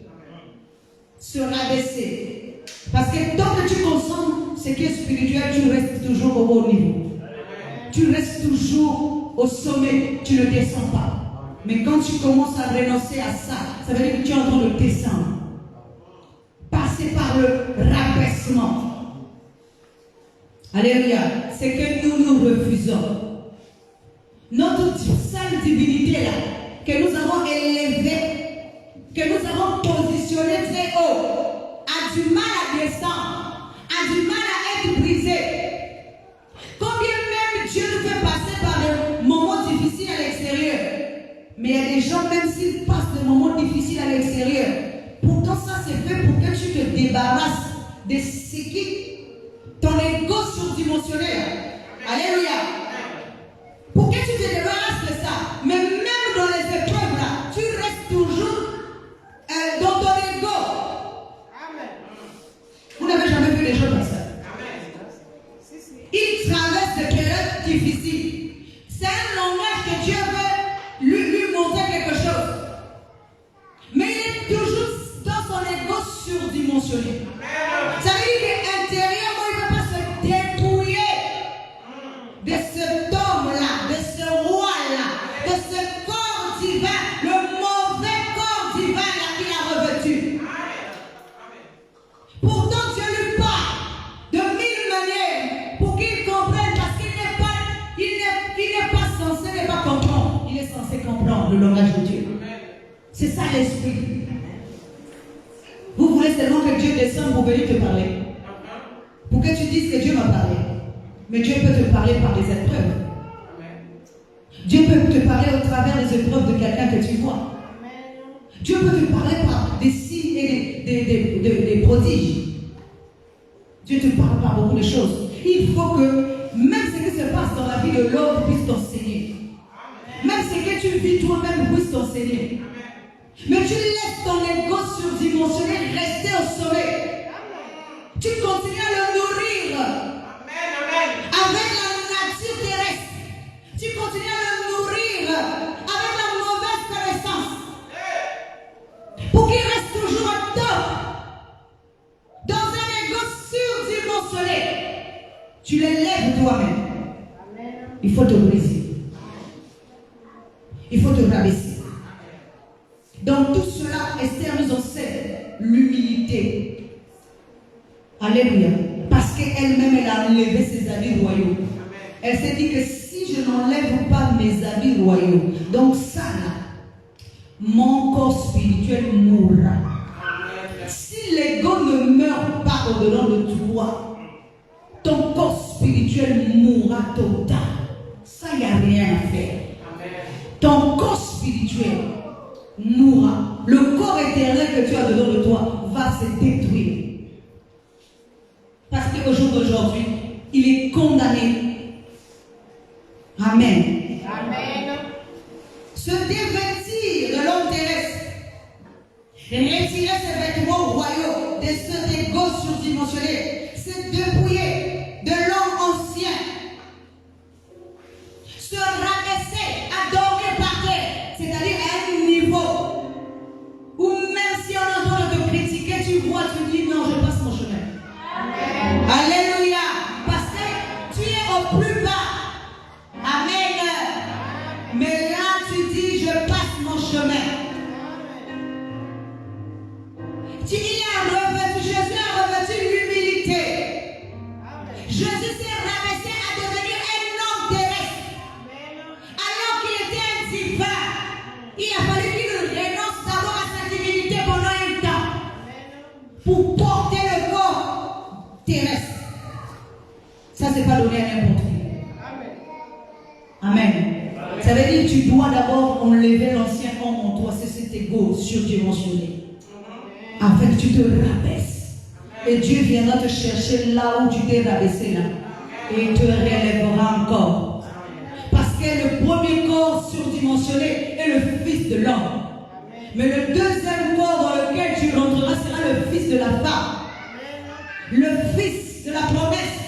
Se rabaisser. Parce que tant que tu consommes ce qui est spirituel, tu restes toujours au haut niveau. Tu restes toujours au sommet, tu ne descends pas. Mais quand tu commences à renoncer à ça, ça veut dire que tu es en train de descendre. Passer par le rabaissement. Alléluia. C'est que nous refusons. Notre seule divinité là, que nous avons élevée, que nous avons positionnée très haut, a du mal à descendre, a du mal à être brisée. Combien même Dieu nous fait passer par des moments difficiles à l'extérieur. Mais il y a des gens, même s'ils passent des moments difficiles à l'extérieur, pourtant ça c'est fait pour que tu te débarrasses de ce qui, ton ego surdimensionnel. Alléluia. Pour que tu te débarrasses de ça. Mais même dans les épreuves là, tu restes toujours dans ton ego. Amen. Vous n'avez jamais vu des gens comme ça. Il traverse des périodes difficiles. C'est un langage que Dieu veut lui montrer quelque chose. Mais il est toujours dans son ego surdimensionné. Ça veut dire qu'intérieurement, il ne peut pas se dépouiller de cet homme-là, de ce roi-là, de ce corps divin, le mauvais corps divin là qu'il a revêtu. Pourtant, Dieu lui parle de mille manières pour qu'il comprenne, parce qu'il n'est pas censé ne pas comprendre. Il est censé comprendre le langage de Dieu. C'est ça l'esprit. Vous voulez seulement que Dieu descende pour venir te parler. Pour que tu dises que Dieu m'a parlé. Mais Dieu peut te parler par des épreuves. Dieu peut te parler au travers des épreuves de quelqu'un que tu vois. Dieu peut te parler par des signes et des prodiges. Dieu te parle par beaucoup de choses. Il faut que même ce qui se passe dans la vie de l'autre puisse t'enseigner. Même ce que tu vis toi-même puisse t'enseigner. Mais tu laisses ton ego surdimensionné rester au sommet. Tu continues à le nourrir avec la nature terrestre. Tu continues à le nourrir avec la mauvaise connaissance. Pour qu'il reste toujours au top. Dans un ego surdimensionné. Tu l'élèves toi-même. Il faut te briser. Il faut te rabaisser. Dans tout cela, Esther nous enseigne l'humilité. Alléluia. Parce qu'elle-même, elle a enlevé ses habits royaux. Elle s'est dit que si je n'enlève pas mes habits royaux, donc ça là, mon corps spirituel mourra. Si l'ego ne meurt pas au-dedans de toi, ton corps spirituel mourra total. Ça, il n'y a rien à faire. Ton corps spirituel mourra. Le corps éternel que tu as dedans de toi va se détruire. Parce qu'au jour d'aujourd'hui, il est condamné. Amen. Amen. Se dévêtir de l'homme terrestre. Retirer ses vêtements royaux de cet égo surdimensionné. Se dépouiller de l'homme ancien. Se rabaisser, adorer par terre. C'est-à-dire à un niveau où même si on est en train de te critiquer, tu vois, tu dis non, je passe mon chemin. Amen. Alléluia. Parce que tu es au plus bas. Amen. Mais là, tu dis je passe mon chemin. Jésus a revêtu l'humilité. Jésus s'est rabaissé à devenir un homme terrestre. Alors qu'il était un divin, il a fallu qu'il renonce d'abord à sa divinité pendant un temps pour porter le corps terrestre. Ça, c'est pas donné à n'importe qui. Amen. Ça veut dire que tu dois d'abord enlever l'ancien homme en toi, c'est cet égo surdimensionné. Afin que tu te rabaisses. Et Dieu viendra te chercher là où tu t'es rabaissé là. Et il te relèvera encore. Parce que le premier corps surdimensionné est le Fils de l'homme. Mais le deuxième corps dans lequel tu rentreras sera le Fils de la femme. Le Fils de la promesse.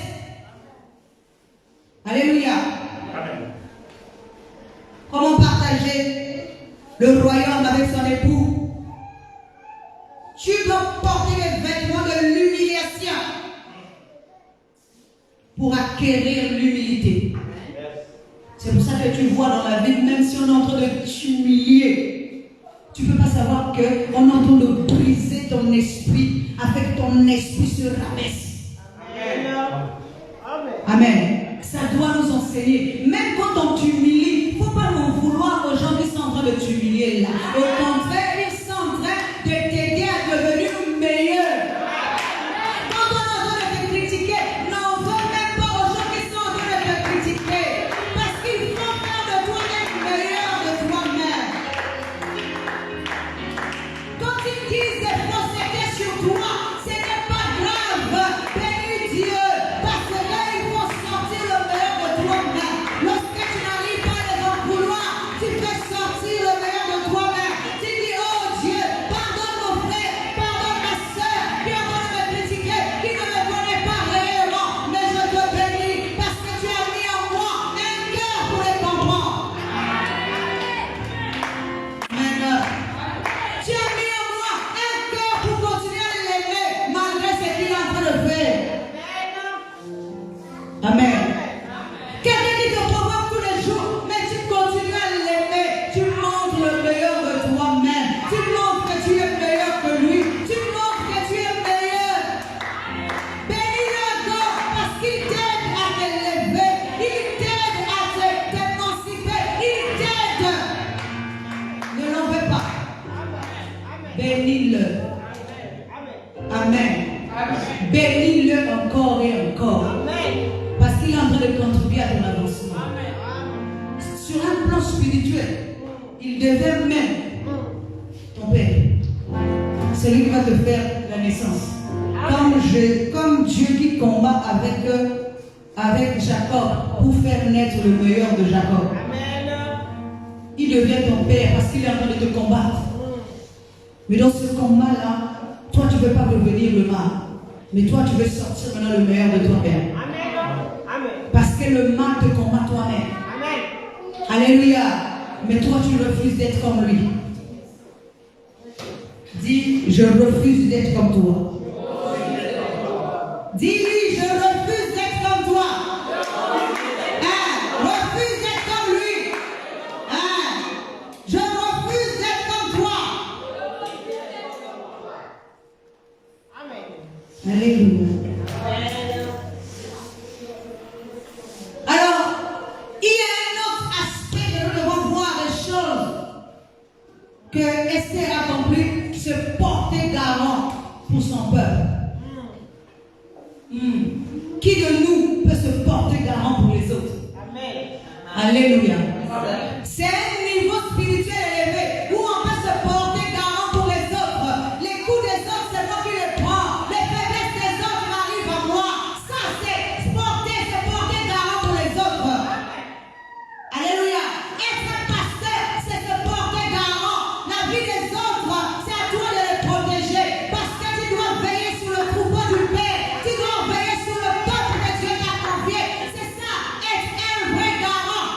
Alléluia. Comment partager le royaume avec son époux? acquérir l'humilité. C'est pour ça que tu vois dans la vie, même si on est en train de t'humilier, tu ne peux pas savoir qu'on est en train de briser ton esprit, afin que ton esprit se rabaisse. Amen. Ça doit nous enseigner. Même quand on t'humilie, il ne faut pas en vouloir aux gens qui sont en train de t'humilier là. Au contraire, ils sont en train de t'aider à devenir meilleur. Quand on est en train de te critiquer, n'en veux même pas aux gens qui sont en train de te critiquer. Parce qu'il faut faire de toi être meilleur de toi-même. Quand ils disent des faussetés sur toi, ce n'est pas grave. Bénis Dieu. Parce que là, il faut sortir le meilleur de toi-même. Lorsque tu n'arrives pas à les en vouloir, tu fais sortir le meilleur de toi-même. Tu dis, oh Dieu, pardonne mon frère, pardonne ma soeur, qui est en train de me critiquer, qui ne me connaît pas réellement. Mais je te bénis parce que tu as mis en moi un cœur pour les comprendre. Maintenant, tu as mis en moi un cœur pour continuer à l'aimer malgré ce qu'il est en train de faire. Amen. Quelqu'un qui te provoque tous les jours, mais tu continues à l'aimer. Tu montres le meilleur de toi-même. Tu montres que tu es meilleur que lui. Tu montres que tu es meilleur. Bénis-le encore parce qu'il t'aide à t'élever. Il t'aide à t'émanciper. Il t'aide. Ne l'en veux pas. Bénis-le. Amen. Bénis-le encore et encore. Parce qu'il est en train de contribuer à ton avancement. Sur un plan spirituel, il devient même ton père. C'est lui qui va te faire la naissance. Comme Dieu qui combat avec Jacob pour faire naître le meilleur de Jacob. Il devient ton père parce qu'il est en train de te combattre. Mais dans ce combat-là, toi tu ne veux pas revenir le mal. Mais toi tu veux sortir maintenant le meilleur de toi-même. Parce que le mal te combat toi-même. Alléluia. Mais toi tu refuses d'être comme lui. Dis, je refuse d'être comme toi. Dis-lui, je refuse d'être comme toi. Refuse d'être comme lui. Je refuse d'être comme toi. Alléluia. Alors, il y a un autre aspect que nous devons voir des choses que Esther a compris, se porter garant pour son peuple. Qui de nous peut se porter garant pour les autres? Alléluia. C'est un niveau spirituel élevé où on peut se porter garant pour les autres. Les coups des autres, c'est moi qui les prends. Les faiblesses des autres m'arrivent à moi. Ça, c'est porter garant pour les autres. Alléluia. Être un pasteur, c'est se porter garant. La vie des autres, c'est à toi de les protéger. Parce que tu dois veiller sur le troupeau du Père. Tu dois veiller sur le peuple que Dieu t'a confié. C'est ça, être un vrai garant.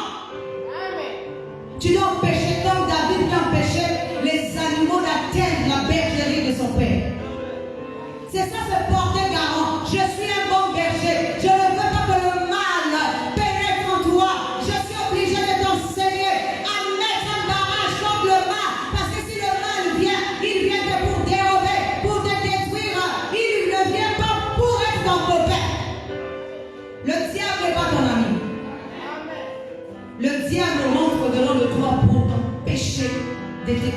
Tu dois empêcher comme David qui empêchait les animaux d'atteindre la bergerie de son père. C'est ça, se porter garant. Je suis un bon berger. Je ne veux pas que le mal pénètre en toi. Je suis obligé de t'enseigner à mettre un barrage contre le mal. Parce que si le mal vient, il vient que pour dérober, pour te détruire. Il ne vient pas pour être ton copain. Le diable n'est pas ton ami. Le diable rentre dedans de toi pour t'empêcher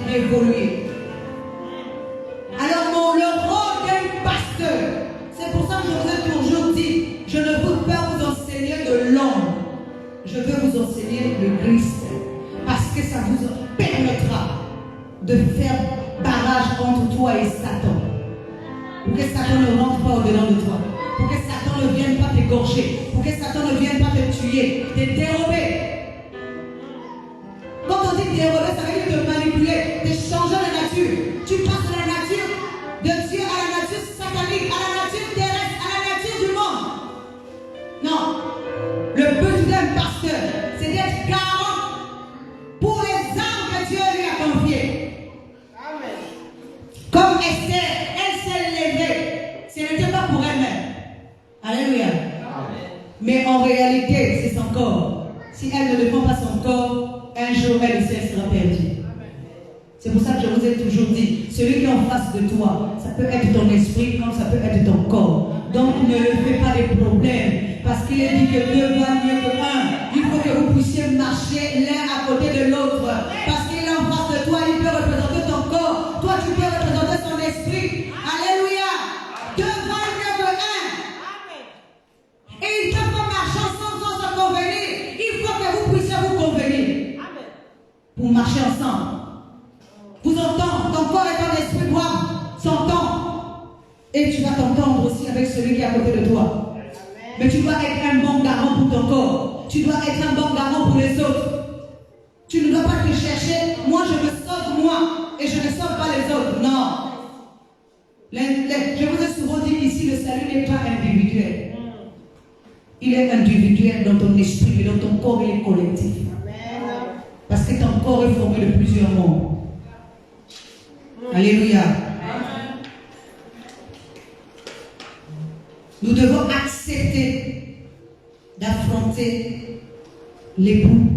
d'évoluer. Alors le rôle d'un pasteur, c'est pour ça que je vous ai toujours dit, je ne veux pas vous enseigner de l'homme, je veux vous enseigner le Christ, parce que ça vous permettra de faire barrage entre toi et Satan, pour que Satan ne rentre pas au-dedans de toi, pour que Satan ne vienne pas t'égorger, pour que Satan ne vienne pas te tuer, te dérober. Quand on dit dérober, ça veut dire te manipuler, te changer la nature. Tu passes de la nature de Dieu à la nature satanique, à la nature terrestre, à la nature du monde. Non. Le but d'un pasteur, c'est d'être garant pour les âmes que Dieu lui a confiées. Comme Esther, elle s'est levée. Ce n'était pas pour elle-même. Alléluia. Mais en réalité, c'est son corps. Si elle ne défend pas son corps, un jour, elle sera perdue. C'est pour ça que je vous ai toujours dit, celui qui est en face de toi, ça peut être ton esprit comme ça peut être ton corps. Donc ne fais pas des problèmes, parce qu'il est dit que 2 valent mieux que 1. Il faut que vous puissiez marcher l'un à côté de l'autre, parce qu'il est en face de toi, il peut représenter ton corps, toi tu peux représenter son esprit. Alléluia. 2 valent mieux que 1. Et il ne peut pas marcher ensemble sans se convenir. Il faut que vous puissiez vous convenir pour marcher ensemble. Vous entendez, ton corps et ton esprit doivent s'entendre. Et tu vas t'entendre aussi avec celui qui est à côté de toi. Amen. Mais tu dois être un bon garant pour ton corps. Tu dois être un bon garant pour les autres. Tu ne dois pas te chercher, moi je me sauve moi et je ne sauve pas les autres. Non. Je vous ai souvent dit ici, le salut n'est pas individuel. Il est individuel dans ton esprit, mais dans ton corps il est collectif. Amen. Parce que ton corps est formé de plusieurs membres. Alléluia. Nous devons accepter d'affronter l'époux.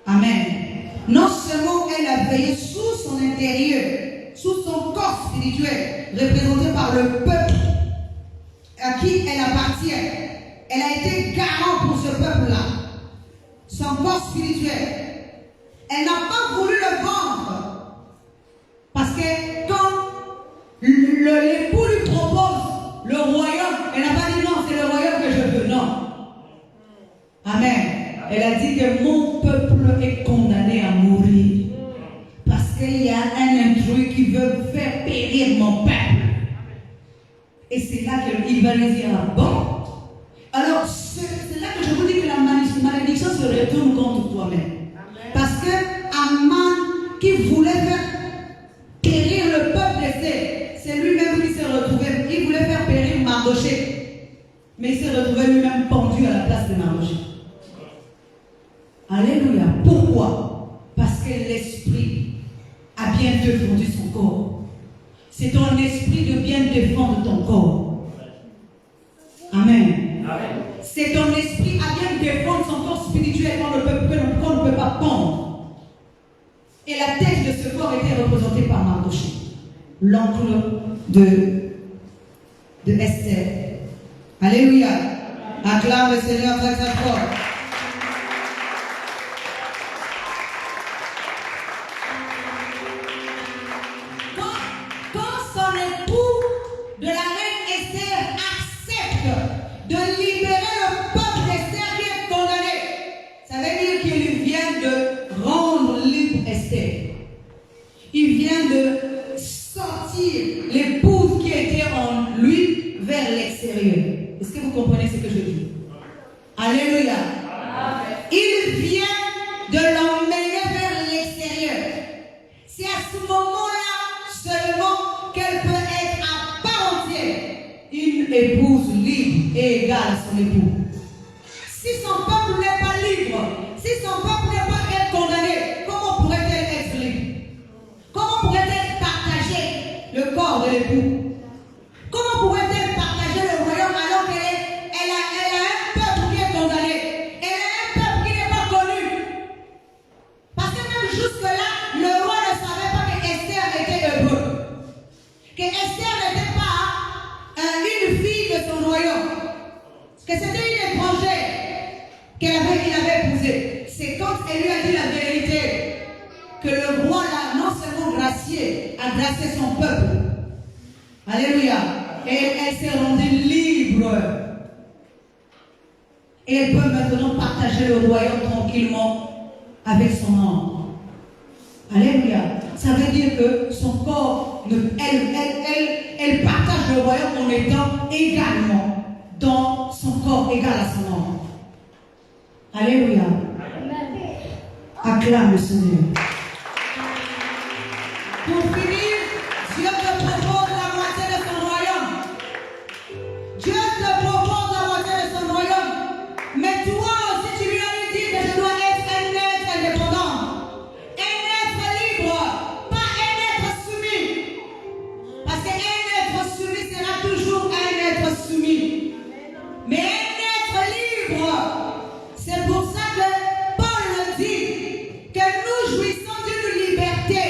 Amen. Non seulement elle a veillé sous son intérieur, sous son corps spirituel, représenté par le peuple à qui elle appartient. Elle a été garant pour ce peuple-là. Son corps spirituel. Elle n'a pas voulu le vendre. Parce que quand l'époux lui propose le royaume, elle n'a pas dit non, c'est le royaume que je veux, non. Amen. Elle a dit que mon peuple est condamné à mourir. Parce qu'il y a un intrus qui veut faire périr mon peuple. Et c'est là qu'il va lui dire, ah bon. Alors, c'est là que je vous dis que la malédiction se retourne contre toi-même. Parce que Aman qui voulait faire périr le peuple d'Esther, c'est lui-même qui s'est retrouvé. Il voulait faire périr Mardoché, mais il s'est retrouvé lui-même pendu à la place de Mardoché. Alléluia. Pourquoi? Parce que l'esprit a bien défendu son corps. C'est ton esprit de bien défendre ton corps. Amen. C'est ton esprit à bien défendre son corps spirituel qu'on ne peut pas pendre. Et la tête de ce corps était représentée par Mardoché, l'oncle de Esther. Alléluia. Acclame le Seigneur très très fort. Quand son époux de la reine Esther accepte de libérer le peuple d'Esther qui est condamné, ça veut dire qu'il vient de rendre libre Esther. Il vient de sortir l'épouse qui était en lui vers l'extérieur. Est-ce que vous comprenez ce que je dis? Alléluia. Il vient de l'emmener vers l'extérieur. C'est à ce moment-là seulement qu'elle peut être à part entière une épouse libre et égale à son époux. Si son peuple n'est pas libre, si son peuple n'est pas condamné, comment pourrait-elle être libre? Comment pourrait-elle partager le corps de l'époux? Comment pourrait-elle partager le royaume alors qu'elle a un peuple qui est condamné? Elle a un peuple qui n'est pas connu. Parce que même jusque-là, le roi ne savait pas que Esther était hébreu. Que Esther n'était pas une fille de son royaume. Que c'était une étrangère qu'il avait épousée. C'est quand elle lui a dit la vérité que le roi l'a non seulement gracié, a gracié son peuple. Alléluia. Et elle s'est rendue libre. Et elle peut maintenant partager le royaume tranquillement avec son âme. Alléluia. Ça veut dire que son corps, elle partage le royaume en étant également dans son corps égal à son âme. Alléluia. Acclame le Seigneur. Pour finir, Dieu te propose la moitié de son royaume. Dieu te propose la moitié de son royaume. Mais toi aussi, tu lui as dit que je dois être un être indépendant. Un être libre, pas un être soumis. Parce qu'un être soumis sera toujours un être soumis. Mais un libre. C'est pour ça que Paul le dit, que nous jouissons d'une liberté,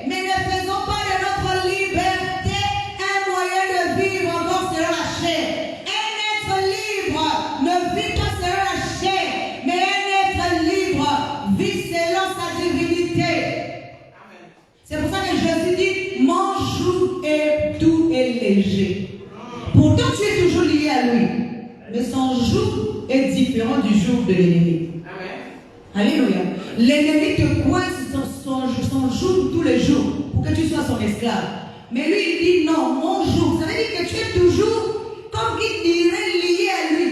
mais ne faisons pas de notre liberté un moyen de vivre encore selon la chair. Un être libre ne vit pas selon la chair, mais un être libre vit selon sa divinité. C'est pour ça que Jésus dit, mon joug est doux et léger. Pourtant, tu es toujours lié à lui. Mais son joug est différent du joug de l'ennemi. Alléluia. L'ennemi te coince son joug tous les jours pour que tu sois son esclave. Mais lui, il dit non, mon joug. Ça veut dire que tu es toujours, comme il dirait, lié à lui.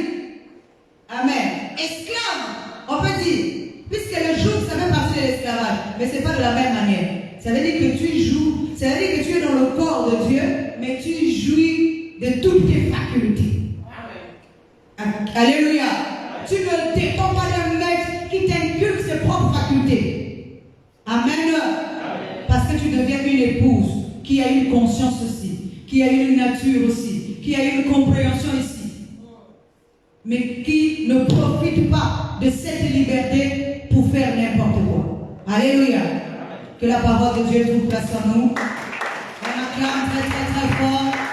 Amen. Esclave, on peut dire. Puisque le joug, ça fait partie de l'esclavage. Mais ce n'est pas de la même manière. Ça veut dire que tu joues, ça veut dire que tu es dans le corps de Dieu, mais tu jouis de toutes tes facultés. Amen. Alléluia. Tu ne dépends pas d'un maître qui t'inculque ses propres facultés. Amen. Parce que tu deviens une épouse qui a une conscience aussi, qui a une nature aussi, qui a une compréhension ici, mais qui ne profite pas de cette liberté pour faire n'importe quoi. Alléluia. Que la parole de Dieu trouve place en nous. On acclame très très très fort.